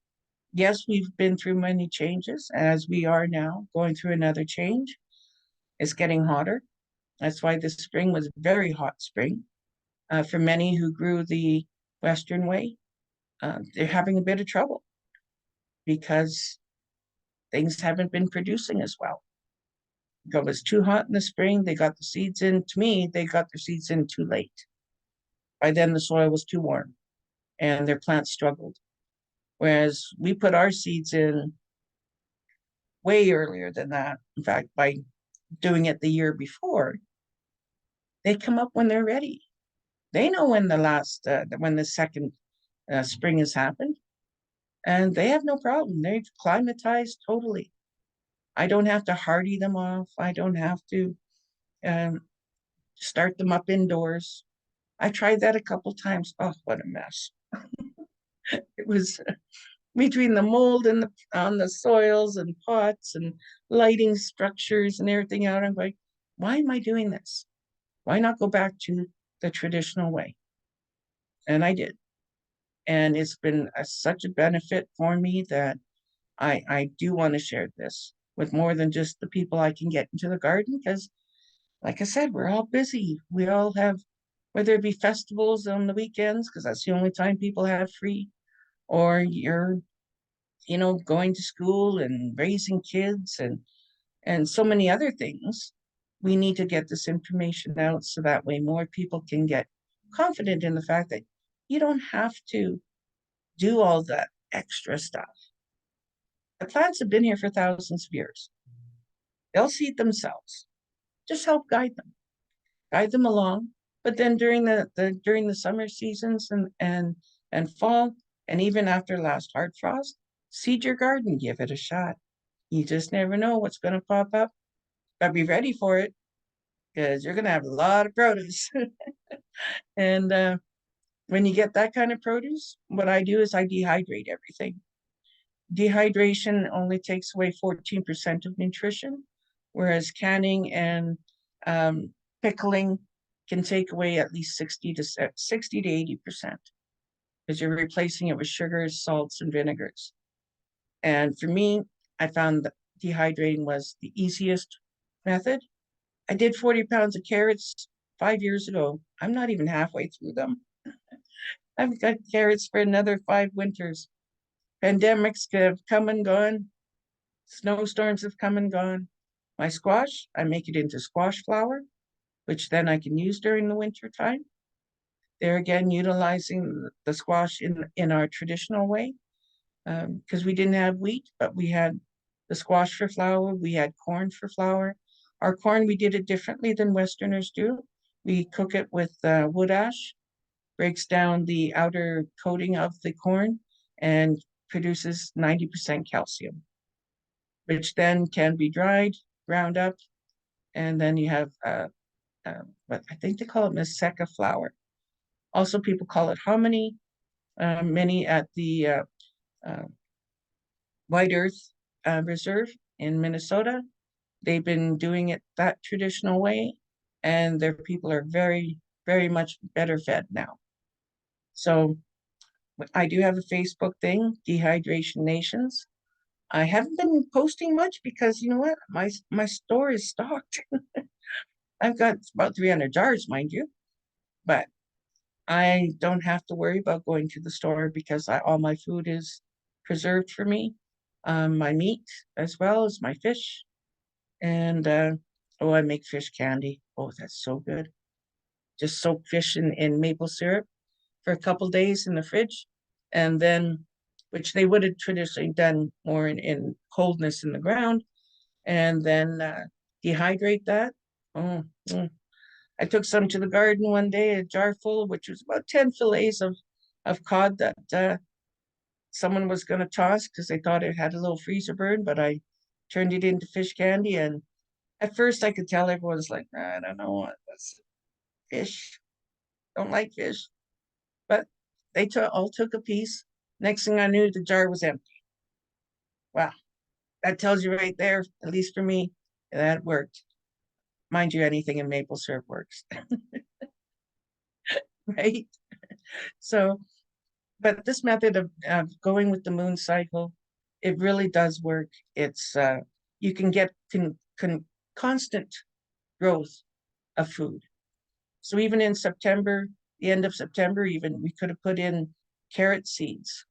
Yes, we've been through many changes, as we are now going through another change. It's getting hotter. That's why this spring was a very hot spring. For many who grew the Western way, they're having a bit of trouble because things haven't been producing as well. It was too hot in the spring. They got the seeds in. To me, they got their seeds in too late. By then, the soil was too warm and their plants struggled. Whereas we put our seeds in way earlier than that. In fact, by doing it the year before, they come up when they're ready. They know when the second spring has happened, and they have no problem. They've climatized totally. I don't have to hardy them off. I don't have to start them up indoors. I tried that a couple times. Oh, what a mess. It was between the mold and on the soils and pots and lighting structures and everything out. I'm like, why am I doing this? Why not go back to the traditional way? And I did. And it's been such a benefit for me that I do want to share this with more than just the people I can get into the garden, because like I said, we're all busy. We all have, whether it be festivals on the weekends, because that's the only time people have free, or you're, going to school and raising kids and so many other things. We need to get this information out so that way more people can get confident in the fact that you don't have to do all that extra stuff. The plants have been here for thousands of years. They'll seed themselves. Just help guide them along. But then during the summer seasons and fall, and even after last hard frost, seed your garden, give it a shot. You just never know what's going to pop up, but be ready for it, because you're going to have a lot of produce. And when you get that kind of produce, what I do is I dehydrate everything. dehydration only takes away 14% of nutrition, whereas canning and pickling can take away at least 60 to 80%, because you're replacing it with sugars, salts, and vinegars. And for me, I found that dehydrating was the easiest method. I did 40 pounds of carrots 5 years ago. I'm not even halfway through them. I've got carrots for another 5 winters. Pandemics have come and gone. Snowstorms have come and gone. My squash, I make it into squash flour, which then I can use during the winter time. There again, utilizing the squash in our traditional way, because we didn't have wheat, but we had the squash for flour. We had corn for flour. Our corn, we did it differently than Westerners do. We cook it with wood ash, breaks down the outer coating of the corn and produces 90% calcium, which then can be dried, ground up, and then you have what I think they call it Maseca flour. Also, people call it hominy. Many at the White Earth Reserve in Minnesota, they've been doing it that traditional way, and their people are very, very much better fed now. So I do have a Facebook thing, Dehydration Nations. I haven't been posting much because you know what? My store is stocked. I've got about 300 jars, mind you, but I don't have to worry about going to the store because all my food is preserved for me. My meat as well as my fish. And oh, I make fish candy. Oh, that's so good. Just soak fish in maple syrup for a couple days in the fridge, and then, which they would have traditionally done more in coldness in the ground, and then dehydrate that. Oh, I took some to the garden one day, a jar full, which was about 10 fillets of cod that someone was going to toss because they thought it had a little freezer burn, but I turned it into fish candy. And at first I could tell everyone's like, I don't know what that's fish. Don't like fish. But they all took a piece. Next thing I knew, the jar was empty. Wow. That tells you right there, at least for me, that worked. Mind you, anything in maple syrup works. Right? So, but this method of going with the moon cycle, it really does work. It's you can get constant growth of food. So even in September, the end of September, even we could have put in carrot seeds.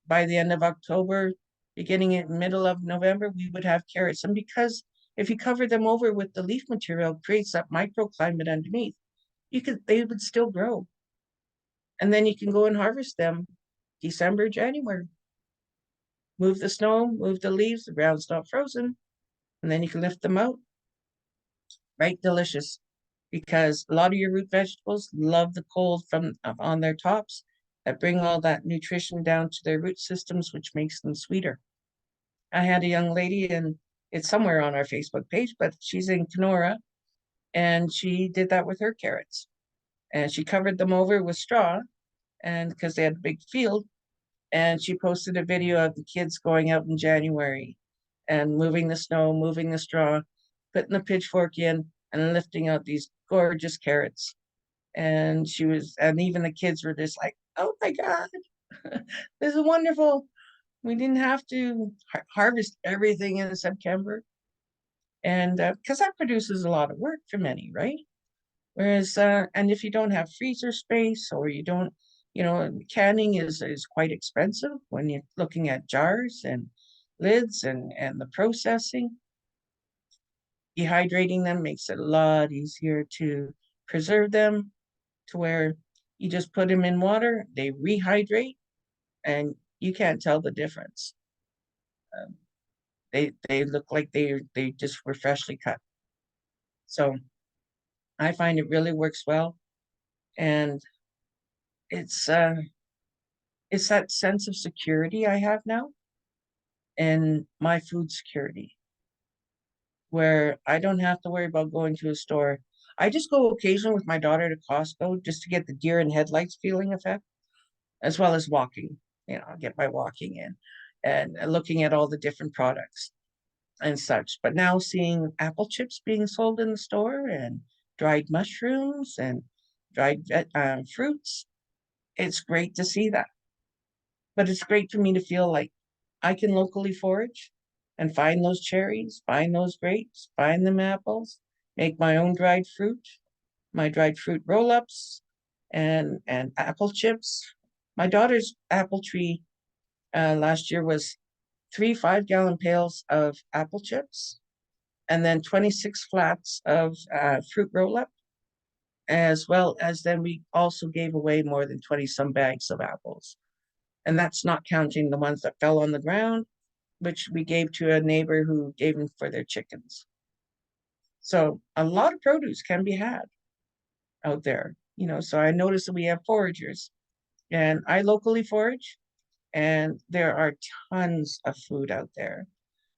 By the end of October, beginning in middle of November, we would have carrots. And because if you cover them over with the leaf material, it creates that microclimate underneath, they would still grow. And then you can go and harvest them December, January. Move the snow, move the leaves, the ground's not frozen, and then you can lift them out. Right, delicious. Because a lot of your root vegetables love the cold from on their tops that bring all that nutrition down to their root systems, which makes them sweeter. I had a young lady, and it's somewhere on our Facebook page, but she's in Kenora, and she did that with her carrots. And she covered them over with straw, and because they had a big field, and she posted a video of the kids going out in January and moving the snow, moving the straw, putting the pitchfork in, and lifting out these gorgeous carrots. And even the kids were just like, oh my God, this is wonderful. We didn't have to harvest everything in September. And because that produces a lot of work for many, right? Whereas, and if you don't have freezer space or you don't, canning is quite expensive when you're looking at jars and lids and the processing. Dehydrating them makes it a lot easier to preserve them, to where you just put them in water, they rehydrate, and you can't tell the difference. They look like they just were freshly cut. So I find it really works well, and it's that sense of security I have now, and my food security, where I don't have to worry about going to a store. I just go occasionally with my daughter to Costco just to get the deer in headlights feeling effect, as well as walking. I'll get my walking in. and looking at all the different products and such. But now seeing apple chips being sold in the store and dried mushrooms and dried fruits, it's great to see that. But it's great for me to feel like I can locally forage and find those cherries, find those grapes, find them apples, make my own dried fruit, my dried fruit roll-ups and apple chips. My daughter's apple tree last year was 3 5-gallon pails of apple chips and then 26 flats of fruit roll-up, as well as then we also gave away more than 20 some bags of apples. And that's not counting the ones that fell on the ground, which we gave to a neighbor who gave them for their chickens. So a lot of produce can be had out there, you know. So I noticed that we have foragers, and I locally forage, and there are tons of food out there.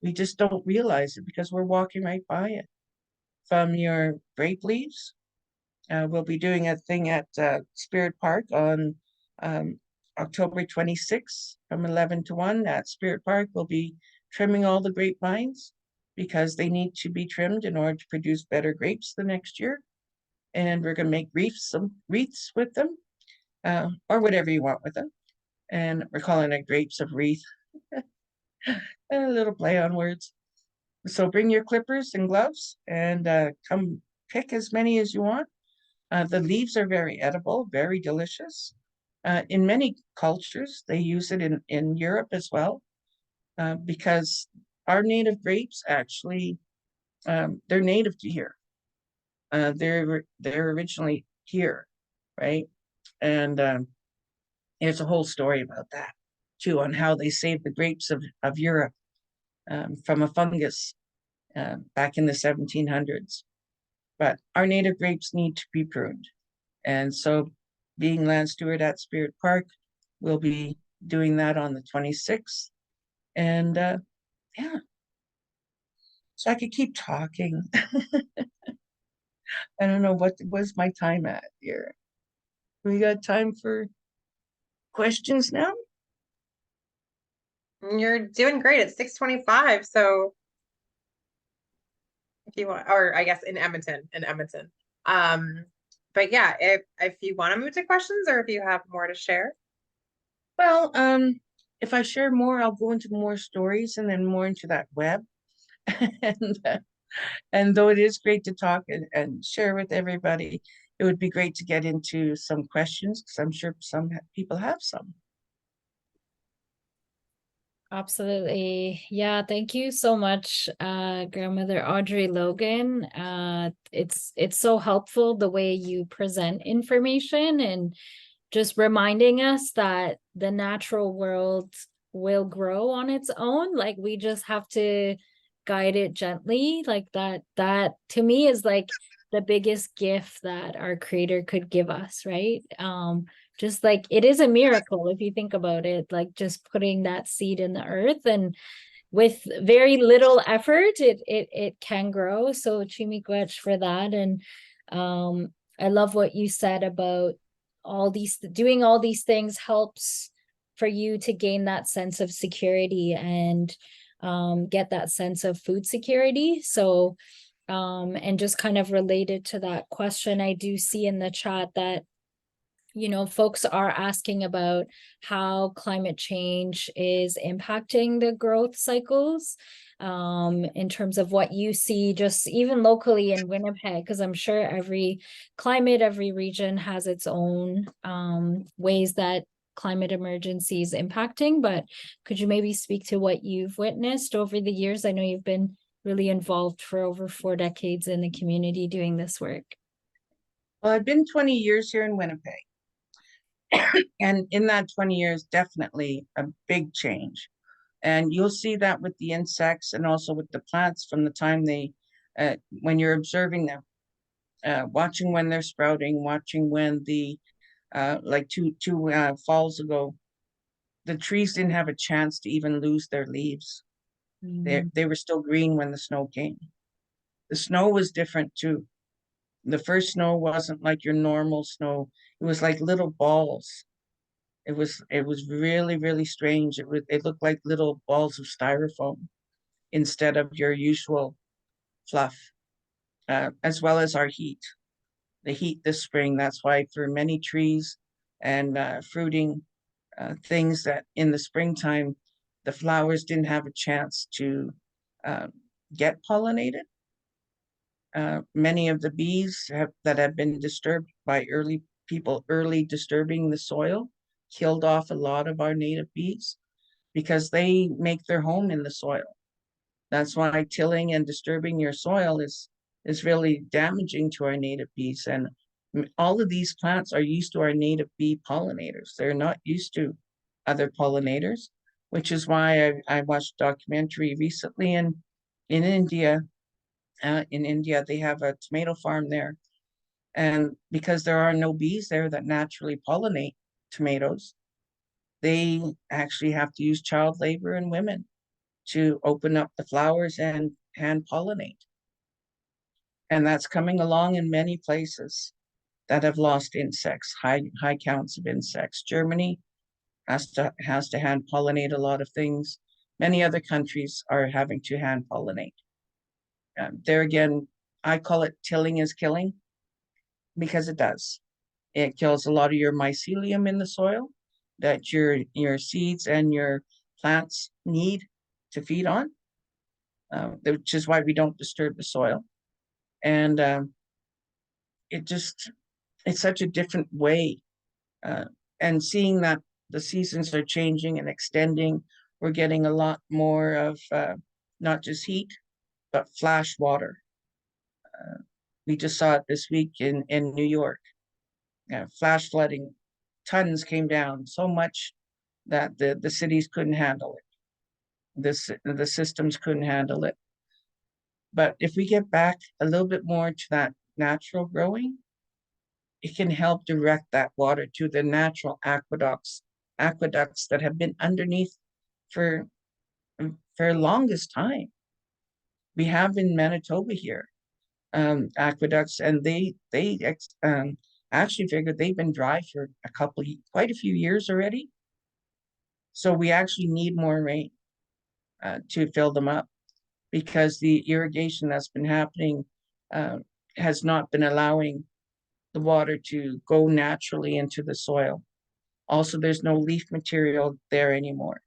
We just don't realize it because we're walking right by it. From your grape leaves, we'll be doing a thing at Spirit Park on October 26th from 11 to 1 at Spirit Park. We'll be trimming all the grapevines because they need to be trimmed in order to produce better grapes the next year. And we're going to make wreaths with them, or whatever you want with them. And we're calling it grapes of wreath. A little play on words. So bring your clippers and gloves and come pick as many as you want. The leaves are very edible, very delicious. In many cultures, they use it in Europe as well, because our native grapes actually, they're native to here. They're originally here, right? And there's a whole story about that too, on how they saved the grapes of Europe from a fungus back in the 1700s. But our native grapes need to be pruned. And so being land steward at Spirit Park, we'll be doing that on the 26th. And yeah, so I could keep talking. I don't know what was my time at here. We got time for questions now? You're doing great. It's 6:25, so if you want, or I guess in Edmonton. But yeah, if you want to move to questions or if you have more to share. Well, if I share more, I'll go into more stories and then more into that web. And though it is great to talk and share with everybody, it would be great to get into some questions because I'm sure some people have some. Absolutely. Yeah, thank you so much, Grandmother Audrey Logan. It's so helpful the way you present information and just reminding us that the natural world will grow on its own. Like we just have to guide it gently. Like that to me is like the biggest gift that our creator could give us, right? Just like it is a miracle if you think about it, like just putting that seed in the earth, and with very little effort it can grow. So chimikwech for that. And I love what you said about doing all these things helps for you to gain that sense of security and get that sense of food security. So and just kind of related to that question, I do see in the chat that folks are asking about how climate change is impacting the growth cycles, in terms of what you see just even locally in Winnipeg, because I'm sure every climate, every region has its own ways that climate emergency is impacting. But could you maybe speak to what you've witnessed over the years? I know you've been really involved for over 4 decades in the community doing this work. Well, I've been 20 years here in Winnipeg. And in that 20 years, definitely a big change. And you'll see that with the insects and also with the plants from the time when you're observing them, watching when they're sprouting, watching when like two falls ago, the trees didn't have a chance to even lose their leaves. They were still green when the snow came. The snow was different too. The first snow wasn't like your normal snow. It was like little balls. It was really, really strange. It looked like little balls of styrofoam instead of your usual fluff, as well as our heat. The heat this spring, that's why for many trees and fruiting things that in the springtime, the flowers didn't have a chance to get pollinated. Many of the bees that have been disturbed by early disturbing the soil, killed off a lot of our native bees because they make their home in the soil. That's why tilling and disturbing your soil is really damaging to our native bees. And all of these plants are used to our native bee pollinators. They're not used to other pollinators, which is why I watched a documentary recently in India. In India, they have a tomato farm there. And because there are no bees there that naturally pollinate tomatoes, they actually have to use child labor and women to open up the flowers and hand pollinate. And that's coming along in many places that have lost insects, high counts of insects. Germany has to hand pollinate a lot of things. Many other countries are having to hand pollinate. There again, I call it tilling is killing because it does. It kills a lot of your mycelium in the soil that your seeds and your plants need to feed on, which is why we don't disturb the soil. And it's such a different way. And seeing that the seasons are changing and extending, we're getting a lot more of not just heat, but flash water. We just saw it this week in New York. Flash flooding, tons came down, so much that the cities couldn't handle it. The systems couldn't handle it. But if we get back a little bit more to that natural growing, it can help direct that water to the natural aqueducts that have been underneath for longest time. We have in Manitoba here aqueducts, and they actually figured they've been dry for quite a few years already. So we actually need more rain to fill them up, because the irrigation that's been happening has not been allowing the water to go naturally into the soil. Also, there's no leaf material there anymore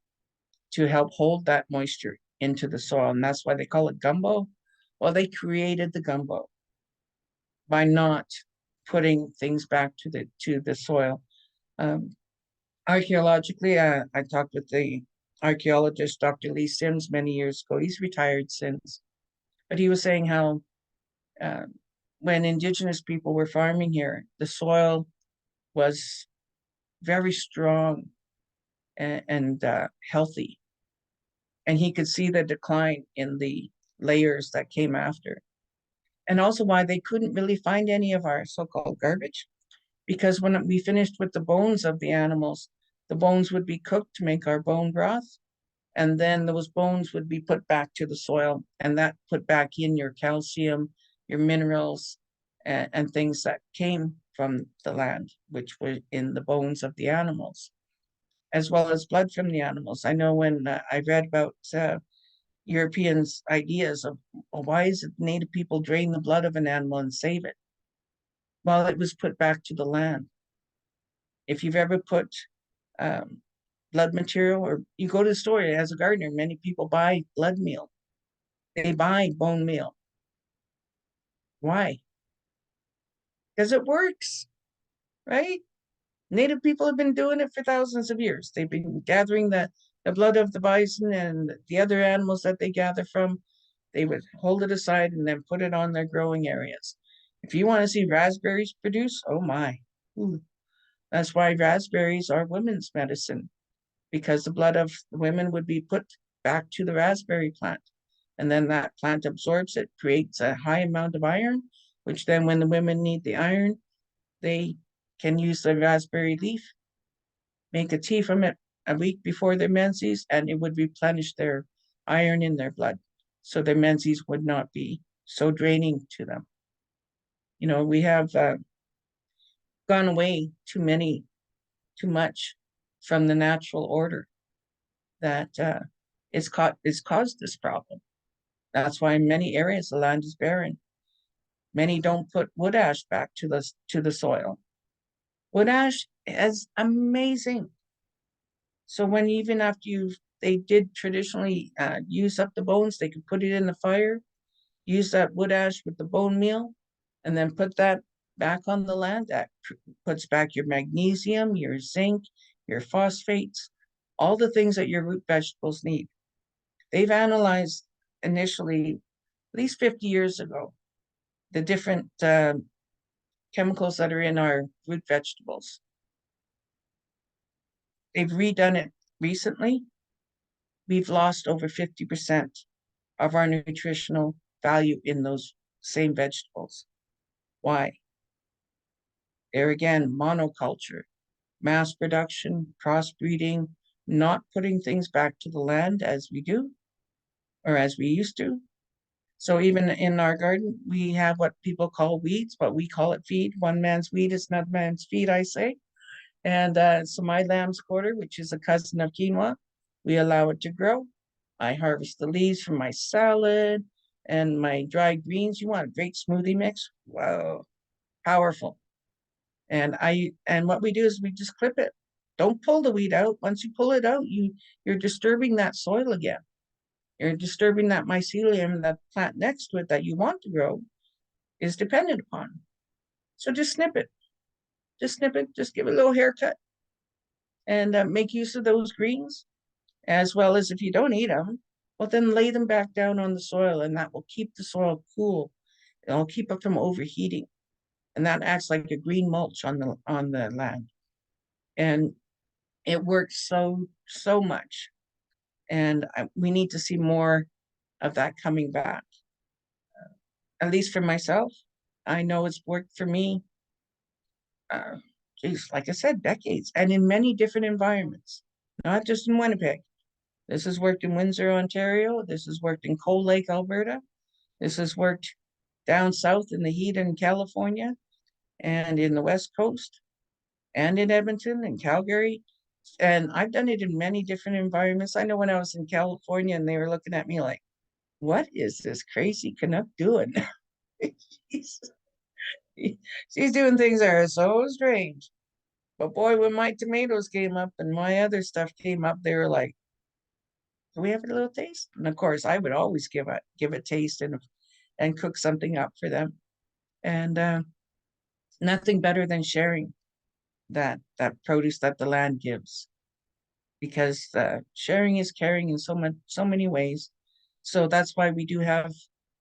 to help hold that moisture into the soil. And that's why they call it gumbo. Well, they created the gumbo by not putting things back to the soil. Archaeologically, I talked with the archaeologist, Dr. Lee Sims, many years ago. He's retired since, but he was saying how when Indigenous people were farming here, the soil was very strong and healthy. And he could see the decline in the layers that came after. And also why they couldn't really find any of our so-called garbage, because when we finished with the bones of the animals, the bones would be cooked to make our bone broth. And then those bones would be put back to the soil, and that put back in your calcium, your minerals, and things that came from the land, which were in the bones of the animals, as well as blood from the animals. I know when I read about Europeans' ideas of, well, why is it Native people drain the blood of an animal and save it? Well, it was put back to the land. If you've ever put blood material, or you go to the store as a gardener, many people buy blood meal. They buy bone meal. Why? Because it works, right? Native people have been doing it for thousands of years. They've been gathering the blood of the bison and the other animals that they gather from. They would hold it aside and then put it on their growing areas. If you want to see raspberries produce, oh my. Ooh. That's why raspberries are women's medicine, because the blood of the women would be put back to the raspberry plant. And then that plant absorbs it, creates a high amount of iron, which then when the women need the iron, they can use the raspberry leaf, make a tea from it a week before their menses, and it would replenish their iron in their blood. So their menses would not be so draining to them. You know, we have gone away too much from the natural order that it's caused this problem. That's why in many areas the land is barren. Many don't put wood ash back to the soil. Wood ash is amazing. So when even after they did traditionally use up the bones, they could put it in the fire, use that wood ash with the bone meal, and then put that back on the land. That puts back your magnesium, your zinc, your phosphates, all the things that your root vegetables need. They've analyzed initially, at least 50 years ago, the different chemicals that are in our root vegetables. They've redone it recently. We've lost over 50% of our nutritional value in those same vegetables. Why? There again, monoculture, mass production, crossbreeding, not putting things back to the land as we do, or as we used to. So even in our garden, we have what people call weeds, but we call it feed. One man's weed is another man's feed, I say. And so my lamb's quarter, which is a cousin of quinoa, we allow it to grow. I harvest the leaves from my salad and my dried greens. You want a great smoothie mix? Wow, powerful. And what we do is we just clip it. Don't pull the weed out. Once you pull it out, you're disturbing that soil again. You're disturbing that mycelium, that plant next to it that you want to grow is dependent upon. So just snip it. Just snip it. Just give it a little haircut and make use of those greens, as well as if you don't eat them, well, then lay them back down on the soil, and that will keep the soil cool. It'll keep it from overheating. And that acts like a green mulch on the land. And it works so much. And we need to see more of that coming back. At least for myself, I know it's worked for me. Like I said, decades, and in many different environments, not just in Winnipeg. This has worked in Windsor, Ontario. This has worked in Cold Lake, Alberta. This has worked down south in the heat in California and in the West Coast and in Edmonton and Calgary. And I've done it in many different environments. I know when I was in California and they were looking at me like, what is this crazy Canuck doing? She's doing things that are so strange. But boy, when my tomatoes came up and my other stuff came up, they were like, can we have a little taste? And of course, I would always give a taste and cook something up for them. And nothing better than sharing that produce that the land gives, because sharing is caring in so many ways. So that's why we do have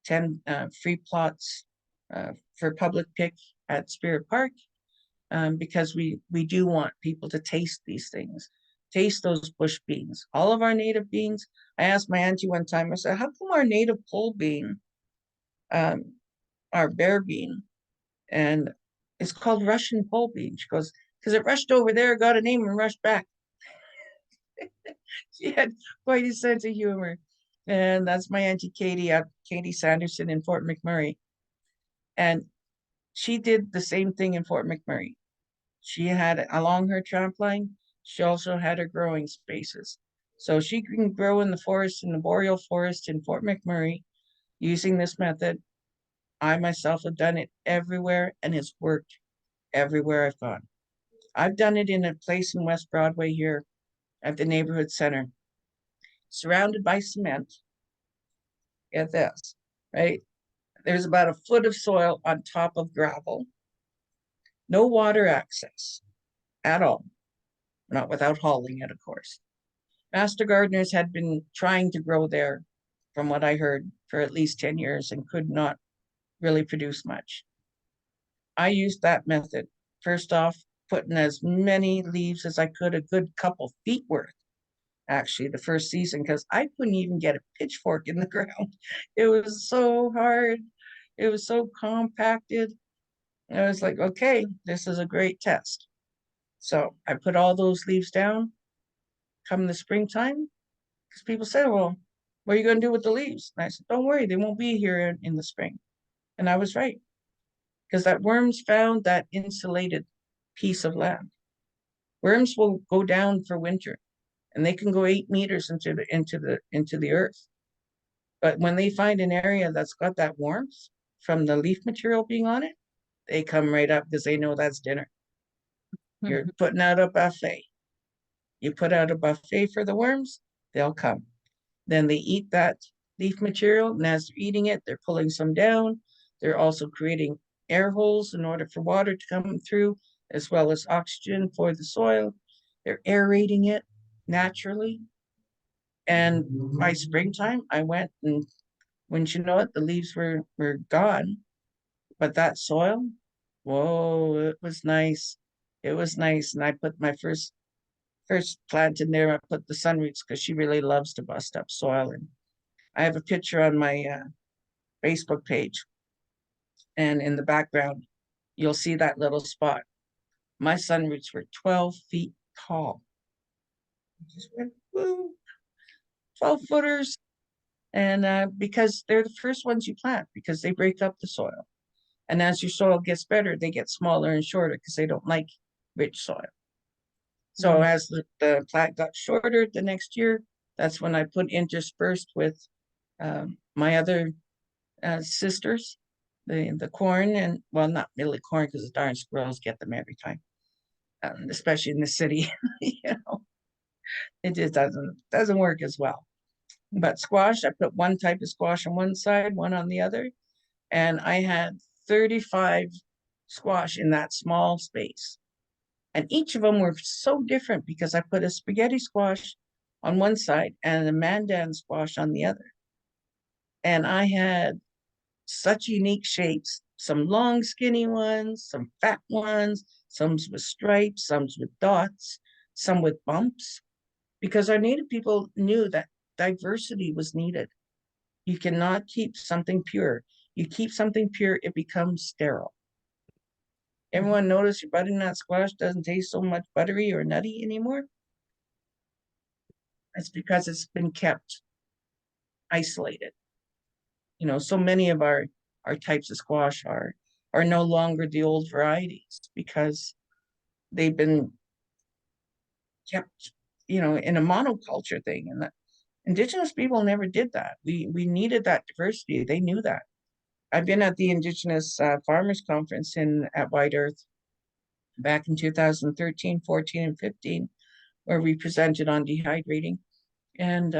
10 free plots for public pick at Spirit Park, because we do want people to taste these things, taste those bush beans, all of our native beans. I asked my auntie one time, I said, how come our native pole bean, our bear bean, and it's called Russian pole bean? She goes, because it rushed over there, got a name, and rushed back. She had quite a sense of humor. And that's my auntie Katie, Katie Sanderson in Fort McMurray. And she did the same thing in Fort McMurray. She had, along her tramp line, she also had her growing spaces. So she can grow in the forest, in the boreal forest in Fort McMurray using this method. I myself have done it everywhere, and it's worked everywhere I've gone. I've done it in a place in West Broadway here at the neighborhood center, surrounded by cement. Get this, right? There's about a foot of soil on top of gravel. No water access at all, not without hauling it, of course. Master gardeners had been trying to grow there, from what I heard, for at least 10 years and could not really produce much. I used that method. First off, putting as many leaves as I could, a good couple feet worth, actually, the first season, because I couldn't even get a pitchfork in the ground. It was so hard. It was so compacted. I was like, okay, this is a great test. So I put all those leaves down. Come the springtime, because people say, well, what are you going to do with the leaves? And I said, don't worry, they won't be here in the spring. And I was right, because that worms found that insulated piece of land. Worms will go down for winter, and they can go 8 meters into the earth. But when they find an area that's got that warmth from the leaf material being on it, they come right up because they know that's dinner. You're putting out a buffet. You put out a buffet for the worms, they'll come. Then they eat that leaf material, and as they're eating it, they're pulling some down. They're also creating air holes in order for water to come through, as well as oxygen for the soil. They're aerating it naturally. And by springtime, I went, and wouldn't you know it, the leaves were gone. But that soil, whoa, it was nice. It was nice. And I put my first plant in there. I put the sunroots because she really loves to bust up soil. And I have a picture on my Facebook page. And in the background, you'll see that little spot. My sunroots were 12 feet tall. Just went, woo, 12 footers. And because they're the first ones you plant, because they break up the soil. And as your soil gets better, they get smaller and shorter because they don't like rich soil. So as the plant got shorter the next year, that's when I put interspersed with my other sisters, the corn, and well, not really corn because the darn squirrels get them every time, especially in the city. You know, it just doesn't work as well. But squash, I put one type of squash on one side, one on the other, and I had 35 squash in that small space. And each of them were so different because I put a spaghetti squash on one side and a mandan squash on the other. And I had such unique shapes, some long skinny ones, some fat ones, some with stripes, some with dots, some with bumps, because our Native people knew that diversity was needed. You cannot keep something pure. You keep something pure, it becomes sterile. Everyone notice your butternut squash doesn't taste so much buttery or nutty anymore? It's because it's been kept isolated. You know, so many of our types of squash are no longer the old varieties because they've been kept, you know, in a monoculture thing. And the Indigenous people never did that. We needed that diversity. They knew that. I've been at the Indigenous Farmers Conference at White Earth back in 2013, 14, and 15, where we presented on dehydrating. And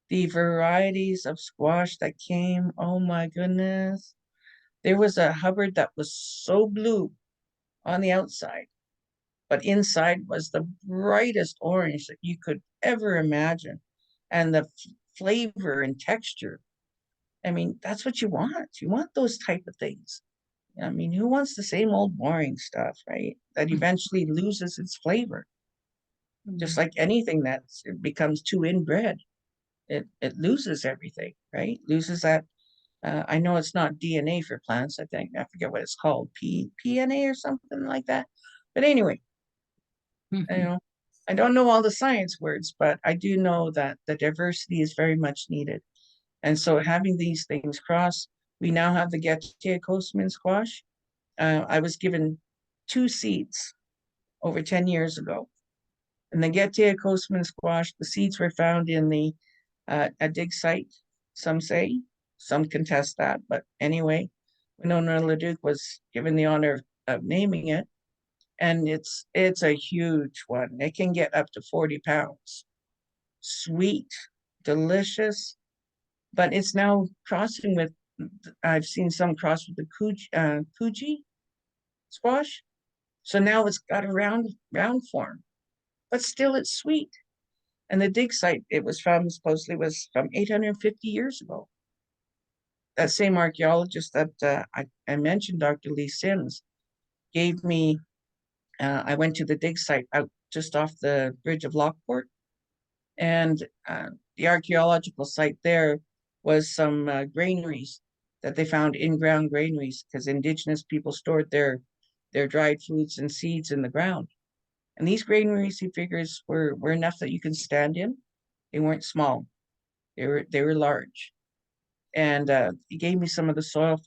the varieties of squash that came, oh my goodness. There was a Hubbard that was so blue on the outside, but inside was the brightest orange that you could ever imagine. And the flavor and texture, I mean, that's what you want. You want those type of things. I mean, who wants the same old boring stuff, right? That eventually loses its flavor. Just like anything that becomes too inbred, it loses everything, right? Loses that. I know it's not DNA for plants. I forget what it's called, PNA or something like that. But anyway, you know, I don't know all the science words, but I do know that the diversity is very much needed. And so having these things cross, we now have the Gettia Coastman squash. I was given 2 seeds over 10 years ago. And the Gettia Coastman squash, the seeds were found in a dig site, some say. Some contest that, but anyway, Winona LaDuke was given the honor of naming it. And it's a huge one. It can get up to 40 pounds. Sweet, delicious, but it's now crossing with, I've seen some cross with the Kuji squash. So now it's got a round form, but still it's sweet. And the dig site it was from supposedly was from 850 years ago. That same archaeologist that I mentioned, Dr. Lee Sims, gave me, I went to the dig site out just off the bridge of Lockport. And the archaeological site there was some granaries that they found in-ground granaries because Indigenous people stored their dried foods and seeds in the ground. And these granaries, he figures, were enough that you can stand in. They weren't small. They were large. And he gave me some of the soil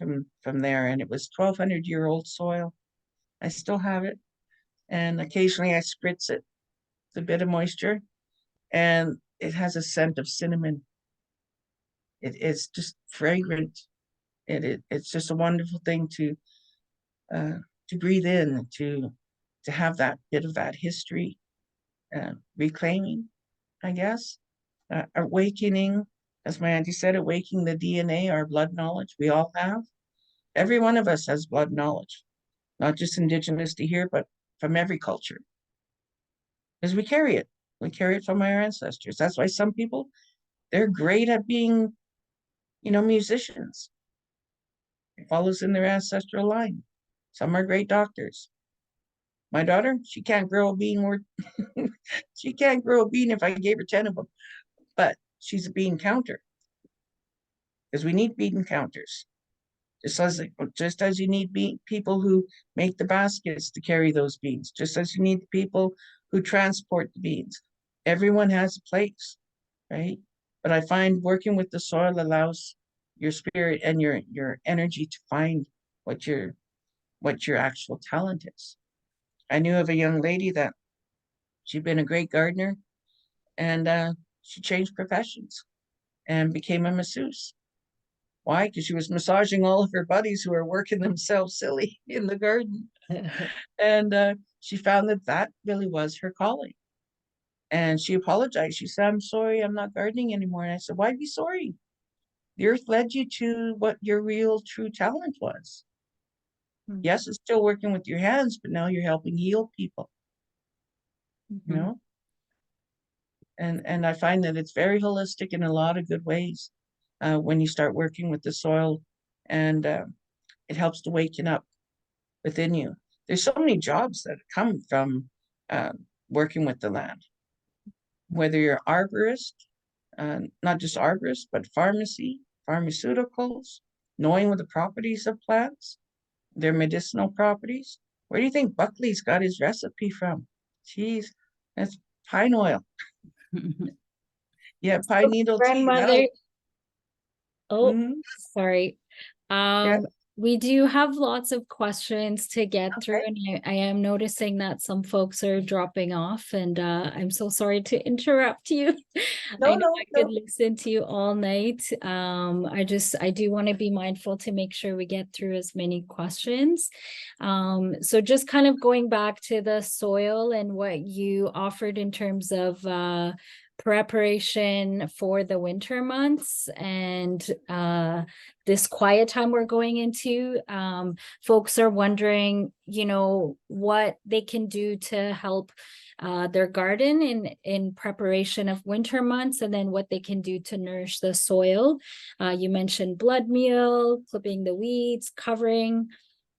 from there, and it was 1,200-year-old soil. I still have it, And occasionally I spritz it with a bit of moisture, and it has a scent of cinnamon. It's just fragrant. It's just a wonderful thing to breathe in, to have that bit of that history, reclaiming, I guess, awakening, as my auntie said, awakening the DNA, our blood knowledge we all have. Every one of us has blood knowledge, not just Indigenous to here, but from every culture. Because we carry it. We carry it from our ancestors. That's why some people, they're great at being, musicians. It follows in their ancestral line. Some are great doctors. My daughter, she can't grow a bean worth, she can't grow a bean if I gave her 10 of them, but she's a bean counter. Because we need bean counters. Just as you need people who make the baskets to carry those beans, just as you need people who transport the beans. Everyone has a place, right? But I find working with the soil allows your spirit and your energy to find what your actual talent is. I knew of a young lady that she'd been a great gardener, and she changed professions and became a masseuse. Why? Because she was massaging all of her buddies who were working themselves silly in the garden. And she found that really was her calling. And she apologized. She said, "I'm sorry, I'm not gardening anymore." And I said, "Why be sorry? The earth led you to what your real true talent was. Yes, it's still working with your hands, but now you're helping heal people, you know?" And I find that it's very holistic in a lot of good ways when you start working with the soil, and it helps to waken up within you. There's so many jobs that come from working with the land, whether you're arborist, not just arborist, but pharmacy, pharmaceuticals, knowing what the properties of plants, their medicinal properties. Where do you think Buckley's got his recipe from? Jeez, that's pine oil. Yeah, pine needle tea. Grandmother, oh, Mhm. sorry. Yeah. We do have lots of questions to get through, Okay. and I am noticing that some folks are dropping off, and I'm so sorry to interrupt you. I know I could listen to you all night. I do want to be mindful to make sure we get through as many questions. So just kind of going back to the soil and what you offered in terms of preparation for the winter months and this quiet time we're going into. Folks are wondering, what they can do to help their garden in preparation of winter months, and then what they can do to nourish the soil. You mentioned blood meal, clipping the weeds, covering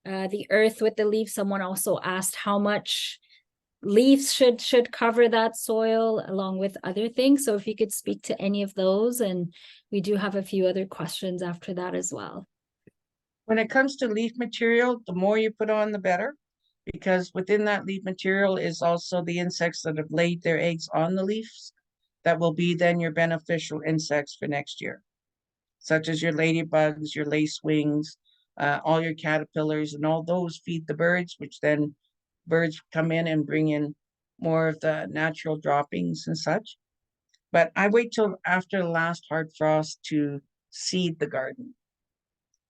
the earth with the leaves. Someone also asked how much leaves should cover that soil along with other things. So if you could speak to any of those, and we do have a few other questions after that as well. When it comes to leaf material, the more you put on, the better, because within that leaf material is also the insects that have laid their eggs on the leaves that will be then your beneficial insects for next year, such as your ladybugs, your lacewings, all your caterpillars, and all those feed the birds, which then birds come in and bring in more of the natural droppings and such. But I wait till after the last hard frost to seed the garden.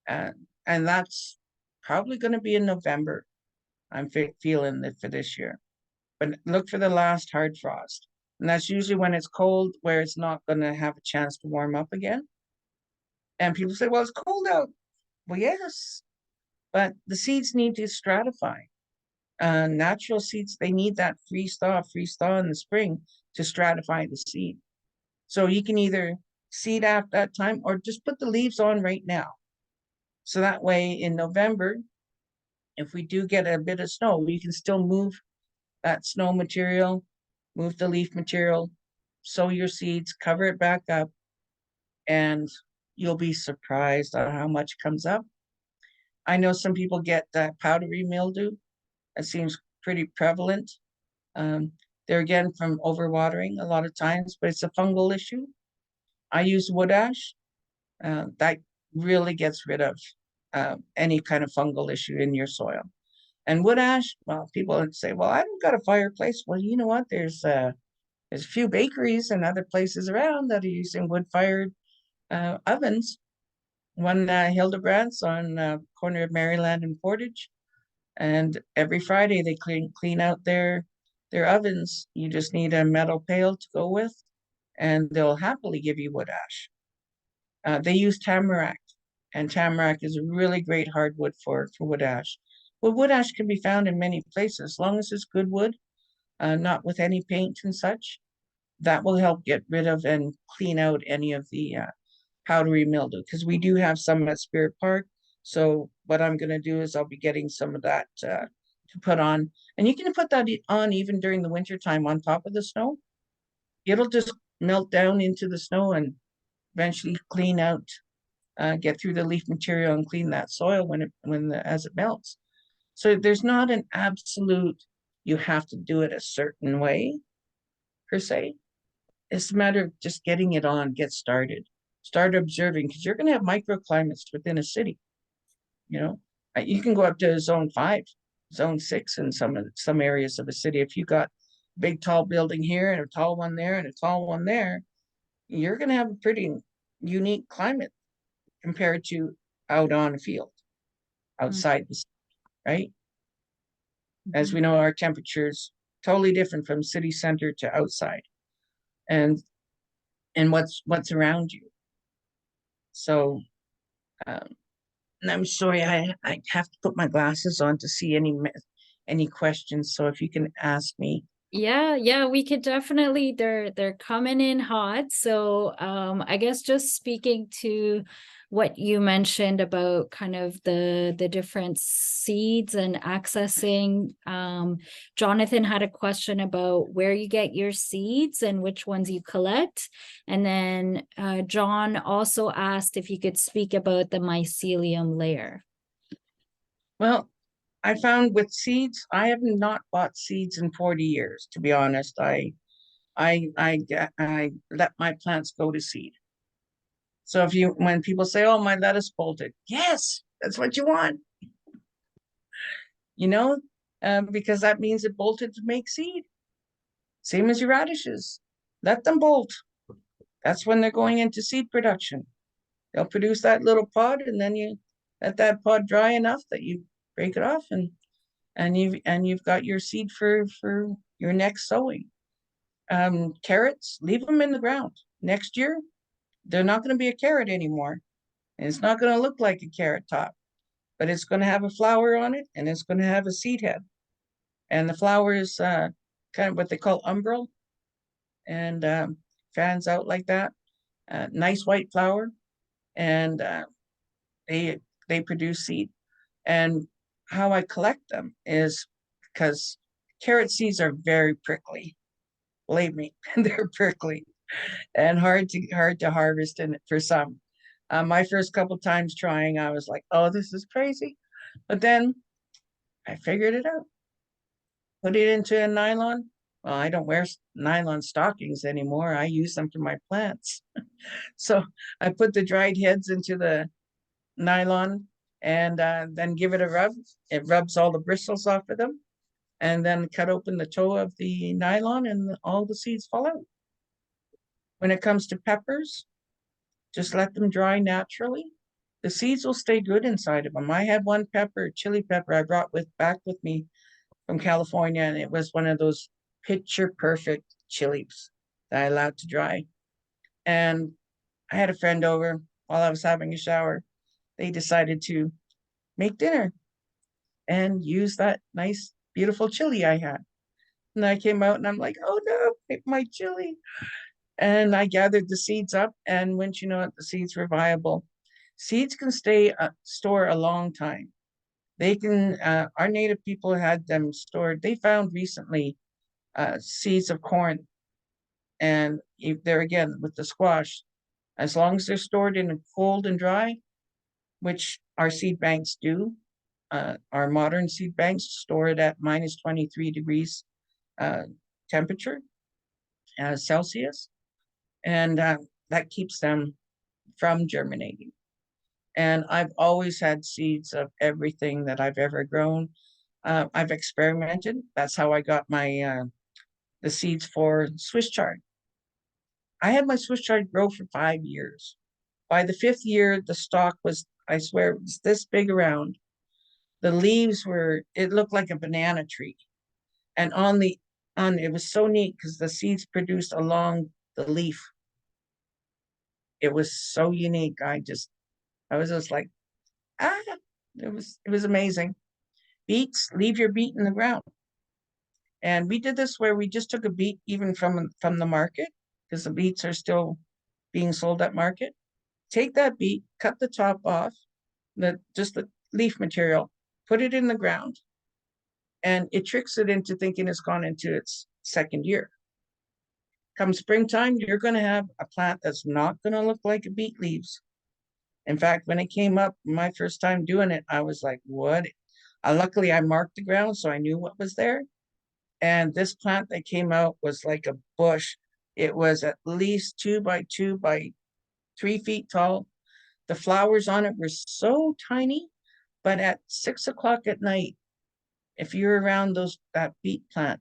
And that's probably going to be in November. I'm feeling it for this year. But look for the last hard frost. And that's usually when it's cold, where it's not going to have a chance to warm up again. And people say, "Well, it's cold out." Well, yes, but the seeds need to stratify. Natural seeds, they need that freeze thaw in the spring to stratify the seed. So you can either seed at that time or just put the leaves on right now. So that way in November, if we do get a bit of snow, we can still move that snow material, move the leaf material, sow your seeds, cover it back up, and you'll be surprised at how much comes up. I know some people get that powdery mildew. That seems pretty prevalent. They're again from overwatering a lot of times, but it's a fungal issue. I use wood ash. That really gets rid of any kind of fungal issue in your soil. And wood ash, well, people would say, well, I haven't got a fireplace. Well, you know what? There's a few bakeries and other places around that are using wood-fired ovens. One Hildebrandt's on corner of Maryland and Portage, and every Friday they clean out their ovens. You just need a metal pail to go with, and they'll happily give you wood ash. They use tamarack, and tamarack is a really great hardwood for wood ash. Well, wood ash can be found in many places, as long as it's good wood, not with any paint and such. That will help get rid of and clean out any of the powdery mildew, because we do have some at Spirit Park. So what I'm going to do is I'll be getting some of that to put on. And you can put that on even during the winter time on top of the snow. It'll just melt down into the snow and eventually clean out, get through the leaf material and clean that soil as it melts. So there's not an absolute, you have to do it a certain way per se. It's a matter of just getting it on, get started, start observing, because you're going to have microclimates within a city. You know, you can go up to zone 5, zone 6 in some areas of a city. If you got a big tall building here and a tall one there and a tall one there, you're going to have a pretty unique climate compared to out on a field, outside the city, right? As we know, our temperature's totally different from city center to outside, and what's around you. So, and I'm sorry, I have to put my glasses on to see any questions. So if you can ask me. Yeah, we could definitely, they're coming in hot. So I guess just speaking to what you mentioned about kind of the different seeds and accessing, Jonathan had a question about where you get your seeds and which ones you collect. And then John also asked if you could speak about the mycelium layer. Well, I found with seeds, I have not bought seeds in 40 years, to be honest. I let my plants go to seed. So when people say, oh, my lettuce bolted, yes, that's what you want. You know, because that means it bolted to make seed. Same as your radishes. Let them bolt. That's when they're going into seed production. They'll produce that little pod, and then you let that pod dry enough that you break it off, and you've got your seed for your next sowing. Carrots, leave them in the ground. Next year, they're not going to be a carrot anymore. And it's not going to look like a carrot top, but it's going to have a flower on it, and it's going to have a seed head. And the flower is kind of what they call umbral, and fans out like that. Nice white flower, and they produce seed. And how I collect them is because carrot seeds are very prickly. Believe me, they're prickly and hard to harvest for some. My first couple times trying, I was like, oh, this is crazy. But then I figured it out. Put it into a nylon. Well, I don't wear nylon stockings anymore. I use them for my plants. So I put the dried heads into the nylon and then give it a rub. It rubs all the bristles off of them, and then cut open the toe of the nylon, and all the seeds fall out. When it comes to peppers, just let them dry naturally. The seeds will stay good inside of them. I had one pepper, chili pepper, I brought back with me from California, and it was one of those picture perfect chilies that I allowed to dry. And I had a friend over while I was having a shower. They decided to make dinner and use that nice, beautiful chili I had. And I came out and I'm like, oh no, my chili. And I gathered the seeds up, and once you know it, the seeds were viable. Seeds can store a long time. They can, our native people had them stored. They found recently seeds of corn, and there again with the squash, as long as they're stored in cold and dry, which our seed banks do, our modern seed banks store it at minus 23 degrees temperature, Celsius, and that keeps them from germinating. And I've always had seeds of everything that I've ever grown. I've experimented. That's how I got my the seeds for Swiss chard. I had my Swiss chard grow for 5 years. By the 5th year, the stalk was, I swear, it was this big around. The leaves were, it looked like a banana tree. And it was so neat because the seeds produced along the leaf. It was so unique. I was just like, it was amazing. Beets, leave your beet in the ground. And we did this where we just took a beet even from the market, because the beets are still being sold at market. Take that beet, cut the top off, just the leaf material, put it in the ground, and it tricks it into thinking it's gone into its 2nd year. Come springtime, you're going to have a plant that's not going to look like a beet leaves. In fact, when it came up my first time doing it, I was like, what? Luckily, I marked the ground, so I knew what was there. And this plant that came out was like a bush. It was at least 2 by 2 by 3 feet tall. The flowers on it were so tiny, but at 6 o'clock at night, if you're around that beet plant,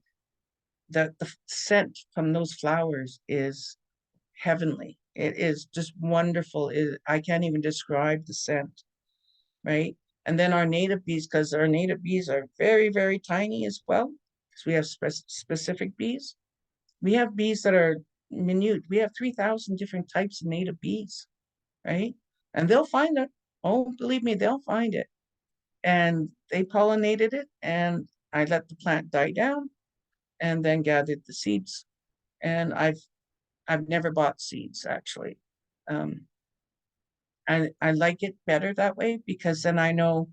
the scent from those flowers is heavenly. It is just wonderful. I can't even describe the scent, right? And then our native bees, because our native bees are very, very tiny as well, because we have specific bees. We have bees that are minute. We have 3,000 different types of native bees, right? And they'll find it. Oh, believe me, they'll find it. And they pollinated it, and I let the plant die down and then gathered the seeds. And I've never bought seeds, actually. I like it better that way, because then I know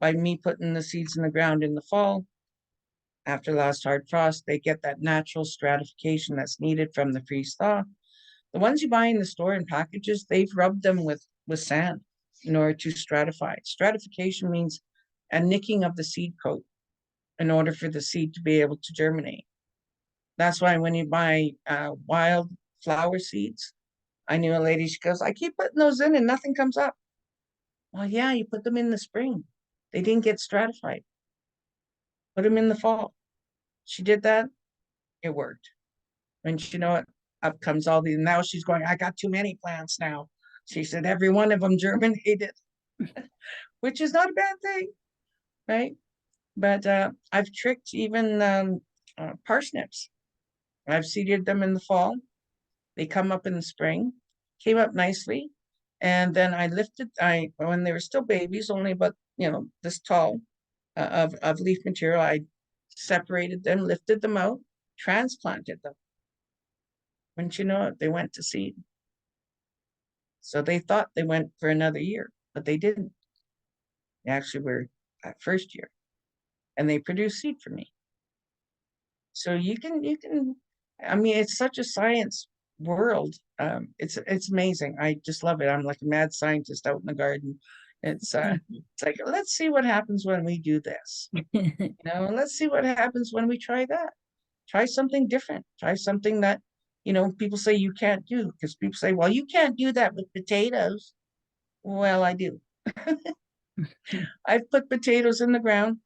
by me putting the seeds in the ground in the fall, after last hard frost, they get that natural stratification that's needed from the freeze thaw. The ones you buy in the store in packages, they've rubbed them with sand in order to stratify. Stratification means a nicking of the seed coat in order for the seed to be able to germinate. That's why when you buy wild flower seeds, I knew a lady, she goes, I keep putting those in and nothing comes up. Well, yeah, you put them in the spring. They didn't get stratified. Put them in the fall. She did that. It worked. And you know what? Up comes all these. Now she's going, I got too many plants now. She said, every one of them germinated, which is not a bad thing, right? But I've tricked even parsnips. I've seeded them in the fall. They come up in the spring, came up nicely. And then when they were still babies, only about, this tall of leaf material, I separated them, lifted them out, transplanted them. Wouldn't you know it, they went to seed. So they thought they went for another year, but they didn't. They actually were that 1st year, and they produced seed for me. So you can, I mean, it's such a science world. It's amazing. I just love it. I'm like a mad scientist out in the garden. It's like, let's see what happens when we do this. Let's see what happens when we try that. Try something different. Try something that, people say you can't do, because people say, well, you can't do that with potatoes. Well, I do. I've put potatoes in the ground,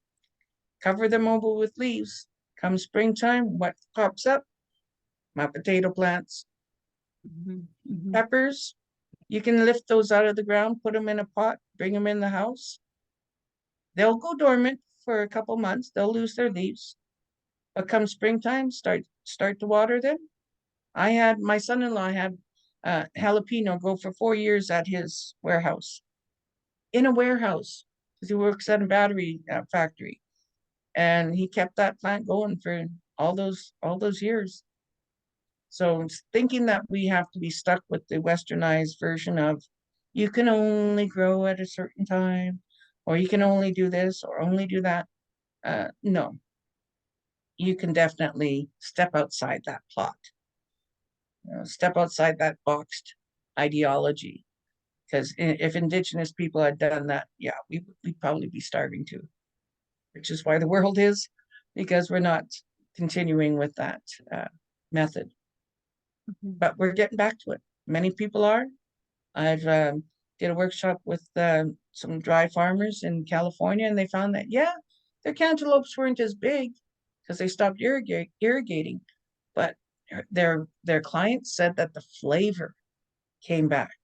cover them over with leaves. Come springtime, what pops up? My potato plants. Peppers, you can lift those out of the ground, put them in a pot, bring them in the house. They'll go dormant for a couple months. They'll lose their leaves. But come springtime, start to water them. I had my son-in-law had jalapeno go for 4 years at his warehouse. In a warehouse, because he works at a battery factory. And he kept that plant going for all those years. So thinking that we have to be stuck with the westernized version of you can only grow at a certain time, or you can only do this or only do that. No, you can definitely step outside that plot. Step outside that boxed ideology. Because if Indigenous people had done that, yeah, we'd probably be starving too. Which is why the world is, because we're not continuing with that method. But we're getting back to it. Many people are. I've did a workshop with some dry farmers in California, and they found that, yeah, Their cantaloupes weren't as big because they stopped irrigating, but their clients said that the flavor came back.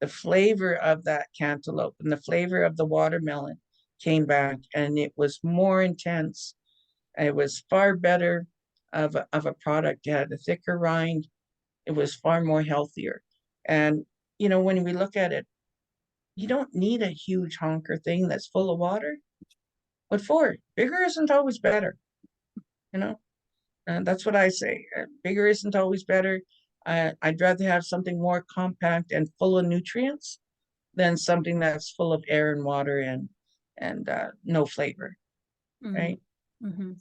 The flavor of that cantaloupe and the flavor of the watermelon came back, and it was more intense. It was far better of a product. It had a thicker rind. It was far more healthier. And, you know, when we look at it, you don't need a huge honker thing that's full of water. What for? Bigger isn't always better, you know? And that's what I say. Bigger isn't always better. I'd rather have something more compact and full of nutrients than something that's full of air and water and no flavor, right? Mm-hmm.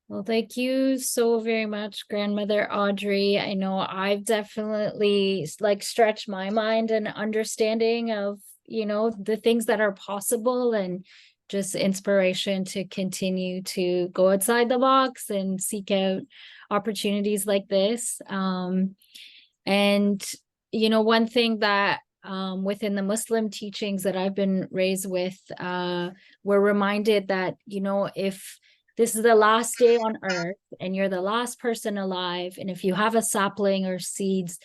Well, thank you so very much, Grandmother Audrey. I know I've definitely like stretched my mind and understanding of, you know, the things that are possible, and just inspiration to continue to go outside the box and seek out opportunities like this. And, you know, one thing that within the Muslim teachings that I've been raised with, we're reminded that, you know, if this is the last day on earth and you're the last person alive, and if you have a sapling or seeds,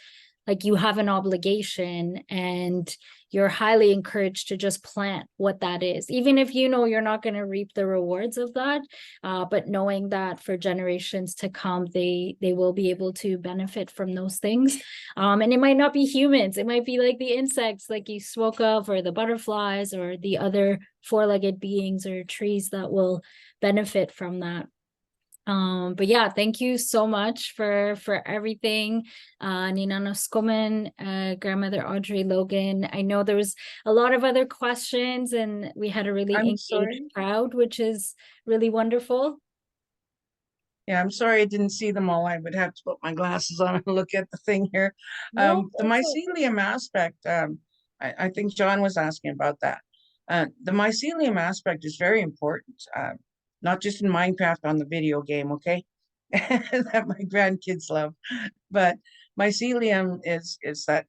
like, you have an obligation, and you're highly encouraged to just plant what that is, even if you know you're not going to reap the rewards of that, but knowing that for generations to come, they will be able to benefit from those things. And it might not be humans, it might be like the insects like you spoke of, or the butterflies, or the other four-legged beings or trees that will benefit from that. But yeah, thank you so much for everything. Ninanos Komen, Grandmother Audrey, Logan. I know there was a lot of other questions, and we had a really I'm engaged sorry. crowd, which is really wonderful. Yeah, I'm sorry I didn't see them all. I would have to put my glasses on and look at the thing here. No, The that's okay. mycelium aspect, I think John was asking about that. The mycelium aspect is very important, not just in Minecraft on the video game, okay? That my grandkids love. But mycelium is that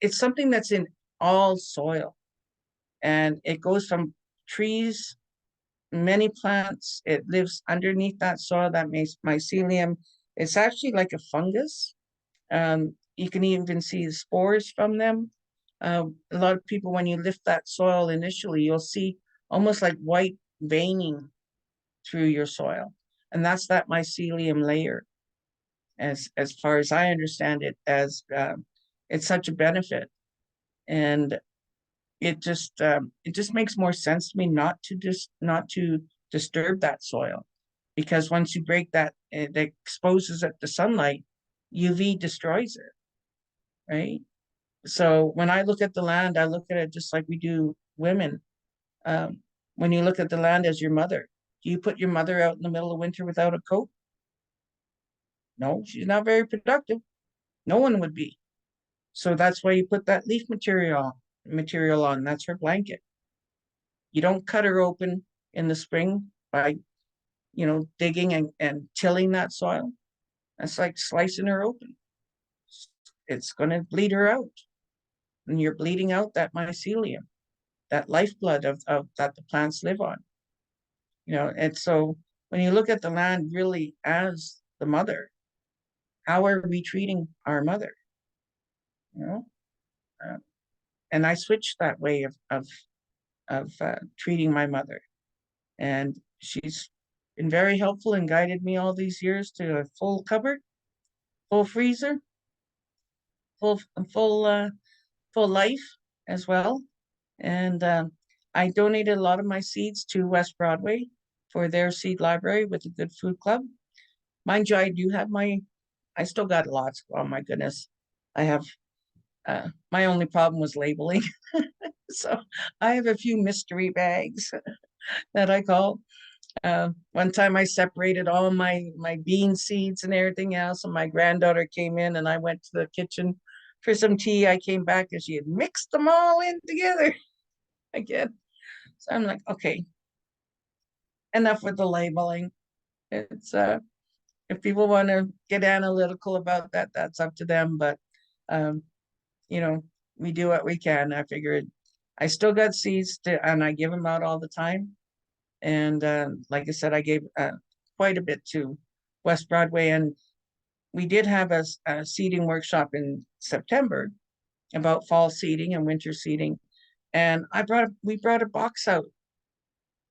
it's something that's in all soil, and it goes from trees, many plants. It lives underneath that soil, that mycelium. It's actually like a fungus. You can even see the spores from them. A lot of people, when you lift that soil initially, you'll see almost like white veining through your soil. And that's that mycelium layer, as far as I understand it, as it's such a benefit. And it just makes more sense to me not to disturb that soil, because once you break that, it exposes it to sunlight. UV destroys it, right? So when I look at the land, I look at it just like we do women. When you look at the land as your mother, do you put your mother out in the middle of winter without a coat? No, she's not very productive. No one would be. So that's why you put that leaf material on. That's her blanket. You don't cut her open in the spring by, you know, digging and tilling that soil. That's like slicing her open. It's going to bleed her out. And you're bleeding out that mycelium, that lifeblood of that the plants live on. You know, and so when you look at the land really as the mother, how are we treating our mother? You know, and I switched that way of treating my mother, and she's been very helpful and guided me all these years to a full cupboard, full freezer, full full life as well. And I donated a lot of my seeds to West Broadway for their seed library with the Good Food Club. Mind you, I still got lots. Oh my goodness. I have, my only problem was labeling. So I have a few mystery bags that I call. One time I separated all my bean seeds and everything else, and my granddaughter came in, and I went to the kitchen for some tea. I came back and she had mixed them all in together again. So I'm like, okay, enough with the labeling. It's if people want to get analytical about that, that's up to them. But you know, we do what we can. I figured I still got seeds and I give them out all the time. And like I said, I gave quite a bit to West Broadway, and we did have a seeding workshop in September about fall seeding and winter seeding. And we brought a box out,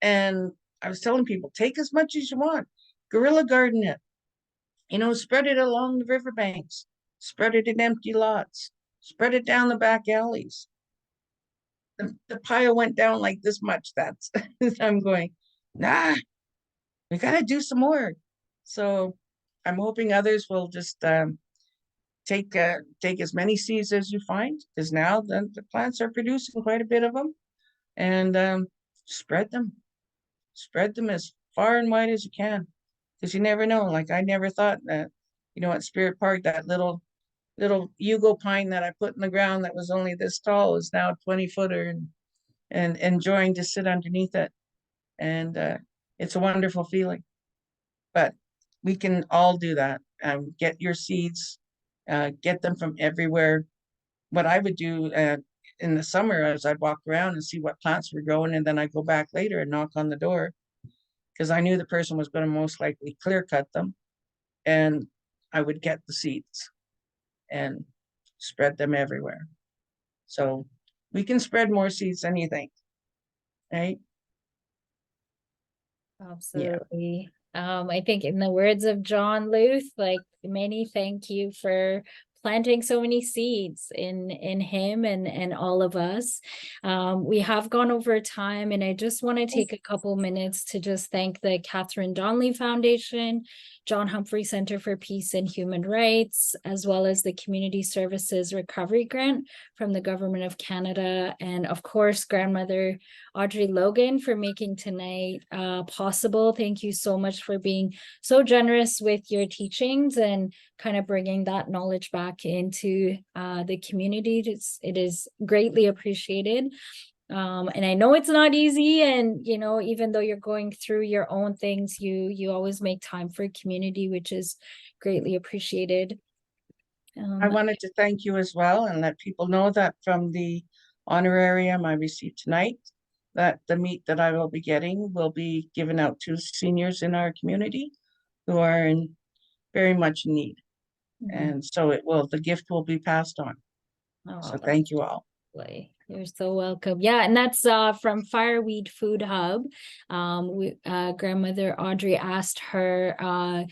and I was telling people, take as much as you want, guerrilla garden it, spread it along the riverbanks, spread it in empty lots, spread it down the back alleys. The pile went down like this much. That's I'm going, nah, we gotta do some more. So I'm hoping others will just take as many seeds as you find, because now the plants are producing quite a bit of them, and spread them as far and wide as you can, because you never know. Like, I never thought that, at Spirit Park, that little Yugo pine that I put in the ground that was only this tall is now 20-footer, and enjoying to sit underneath it. And it's a wonderful feeling. But we can all do that. Get your seeds, get them from everywhere. What I would do in the summer is I'd walk around and see what plants were growing, and then I'd go back later and knock on the door, because I knew the person was going to most likely clear cut them, and I would get the seeds and spread them everywhere. So we can spread more seeds than you think, right? Absolutely. I think in the words of John Luth, like, many thank you for planting so many seeds in him and all of us. We have gone over time, and I just want to take a couple minutes to just thank the Catherine Donnelly Foundation, John Humphrey Center for Peace and Human Rights, as well as the Community Services Recovery Grant from the Government of Canada, and of course, Grandmother Audrey Logan for making tonight possible. Thank you so much for being so generous with your teachings and kind of bringing that knowledge back into the community. It is greatly appreciated. And I know it's not easy, and even though you're going through your own things, you always make time for community, which is greatly appreciated. I wanted to thank you as well, and let people know that from the honorarium I received tonight, that the meat that I will be getting will be given out to seniors in our community who are in very much need. And so the gift will be passed on. So thank you all. You're so welcome. Yeah, and that's from Fireweed Food Hub. Grandmother Audrey asked our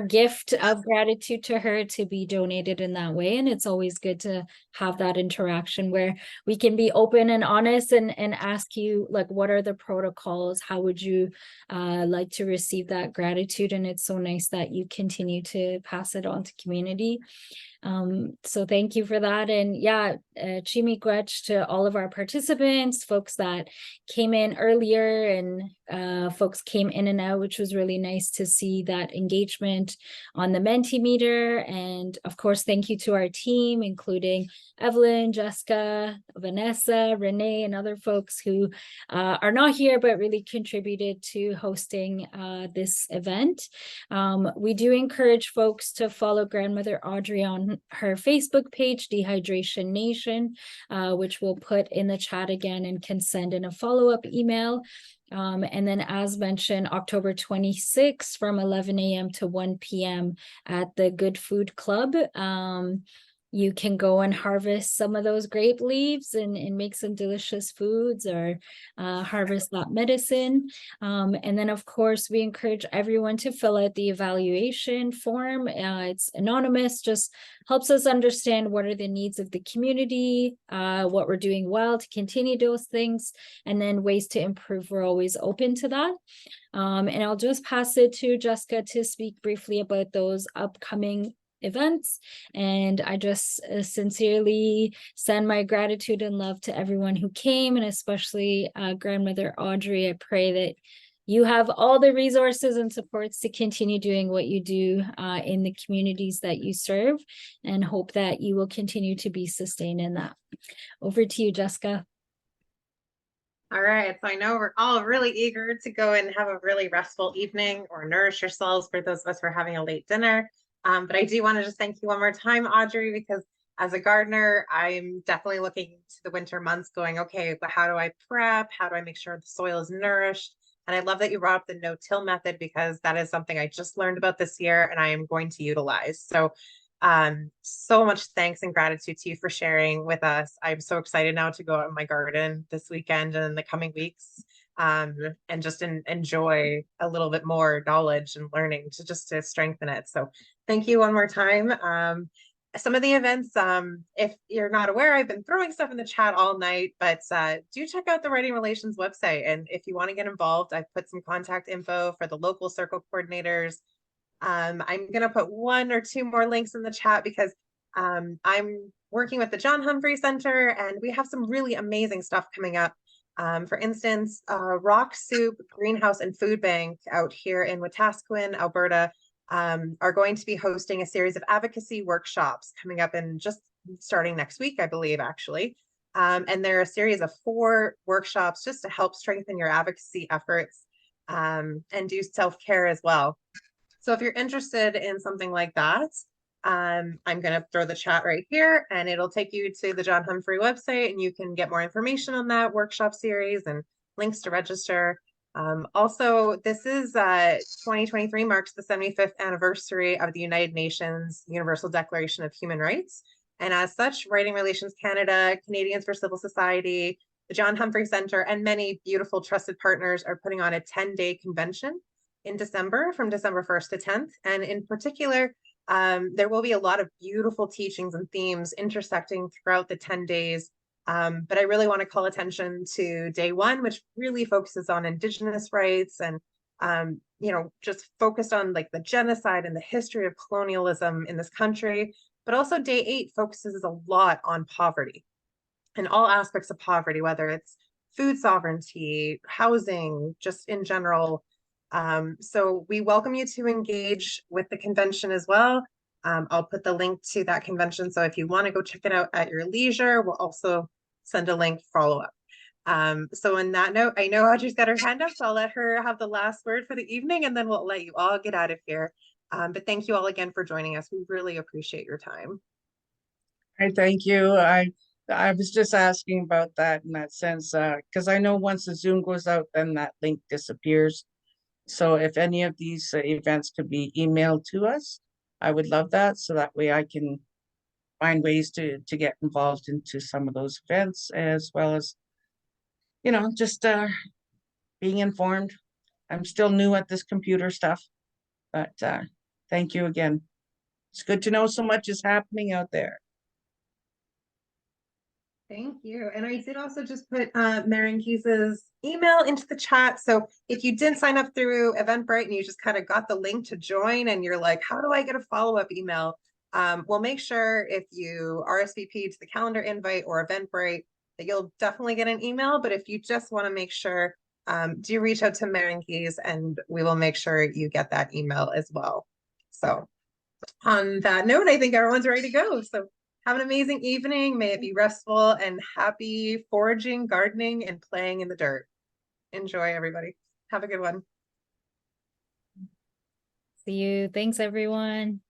gift of gratitude to her to be donated in that way, and it's always good to have that interaction where we can be open and honest and ask you, like, what are the protocols, how would you like to receive that gratitude, and it's so nice that you continue to pass it on to community. So thank you for that. And yeah, Chimiigwech to all of our participants, folks that came in earlier, and folks came in and out, which was really nice to see that engagement on the Mentimeter. And of course, thank you to our team, including Evelyn, Jessica, Vanessa, Renee, and other folks who are not here, but really contributed to hosting this event. We do encourage folks to follow Grandmother Audrey on her Facebook page, Dehydration Nation, which we'll put in the chat again, and can send in a follow-up email. And then, as mentioned, October 26th from 11 a.m. to 1 p.m. at the Good Food Club. You can go and harvest some of those grape leaves and make some delicious foods, or harvest that medicine. And then, of course, we encourage everyone to fill out the evaluation form. It's anonymous, just helps us understand what are the needs of the community, what we're doing well to continue those things, and then ways to improve. We're always open to that. And I'll just pass it to Jessica to speak briefly about those upcoming events. And I just sincerely send my gratitude and love to everyone who came, and especially Grandmother Audrey. I pray that you have all the resources and supports to continue doing what you do in the communities that you serve, and hope that you will continue to be sustained in that. Over to you, Jessica. All right, so I know we're all really eager to go and have a really restful evening or nourish yourselves, for those of us who are having a late dinner. But I do want to just thank you one more time, Audrey, because as a gardener, I'm definitely looking to the winter months going, okay, but how do I prep? How do I make sure the soil is nourished? And I love that you brought up the no-till method, because that is something I just learned about this year and I am going to utilize. So so much thanks and gratitude to you for sharing with us. I'm so excited now to go out in my garden this weekend and in the coming weeks, and just enjoy a little bit more knowledge and learning to strengthen it. So thank you one more time. Some of the events, if you're not aware, I've been throwing stuff in the chat all night, but do check out the Writing Relations website. And if you want to get involved, I've put some contact info for the local circle coordinators. I'm going to put 1 or 2 more links in the chat, because I'm working with the John Humphrey Center, and we have some really amazing stuff coming up. For instance, Rock Soup Greenhouse and Food Bank out here in Wetaskiwin, Alberta, are going to be hosting a series of advocacy workshops coming up in just starting next week, I believe, actually. And they're a series of 4 workshops just to help strengthen your advocacy efforts, and do self-care as well. So if you're interested in something like that, I'm going to throw the chat right here, and it'll take you to the John Humphrey website, and you can get more information on that workshop series and links to register. Also, this is 2023 marks the 75th anniversary of the United Nations Universal Declaration of Human Rights. And as such, Writing Relations Canada, Canadians for Civil Society, the John Humphrey Center, and many beautiful trusted partners are putting on a 10-day convention in December, from December 1st to 10th. And in particular, there will be a lot of beautiful teachings and themes intersecting throughout the 10 days. But I really want to call attention to day 1, which really focuses on Indigenous rights and, just focused on like the genocide and the history of colonialism in this country. But also day 8 focuses a lot on poverty and all aspects of poverty, whether it's food sovereignty, housing, just in general. So we welcome you to engage with the convention as well. I'll put the link to that convention, so if you want to go check it out at your leisure, we'll also send a link follow up. So on that note, I know Audrey's got her hand up, so I'll let her have the last word for the evening, and then we'll let you all get out of here. But thank you all again for joining us. We really appreciate your time. I thank you. I was just asking about that in that sense, because I know once the Zoom goes out, then that link disappears. So if any of these events could be emailed to us, I would love that, so that way I can find ways to get involved into some of those events, as well as, just being informed. I'm still new at this computer stuff, but thank you again. It's good to know so much is happening out there. Thank you. And I did also just put Maren Keys's email into the chat. So if you didn't sign up through Eventbrite and you just kind of got the link to join and you're like, how do I get a follow-up email? We'll make sure if you RSVP to the calendar invite or Eventbrite that you'll definitely get an email. But if you just want to make sure, do reach out to Maren Keys and we will make sure you get that email as well. So on that note, I think everyone's ready to go. So have an amazing evening. May it be restful, and happy foraging, gardening, and playing in the dirt. Enjoy, everybody. Have a good one. See you. Thanks, everyone.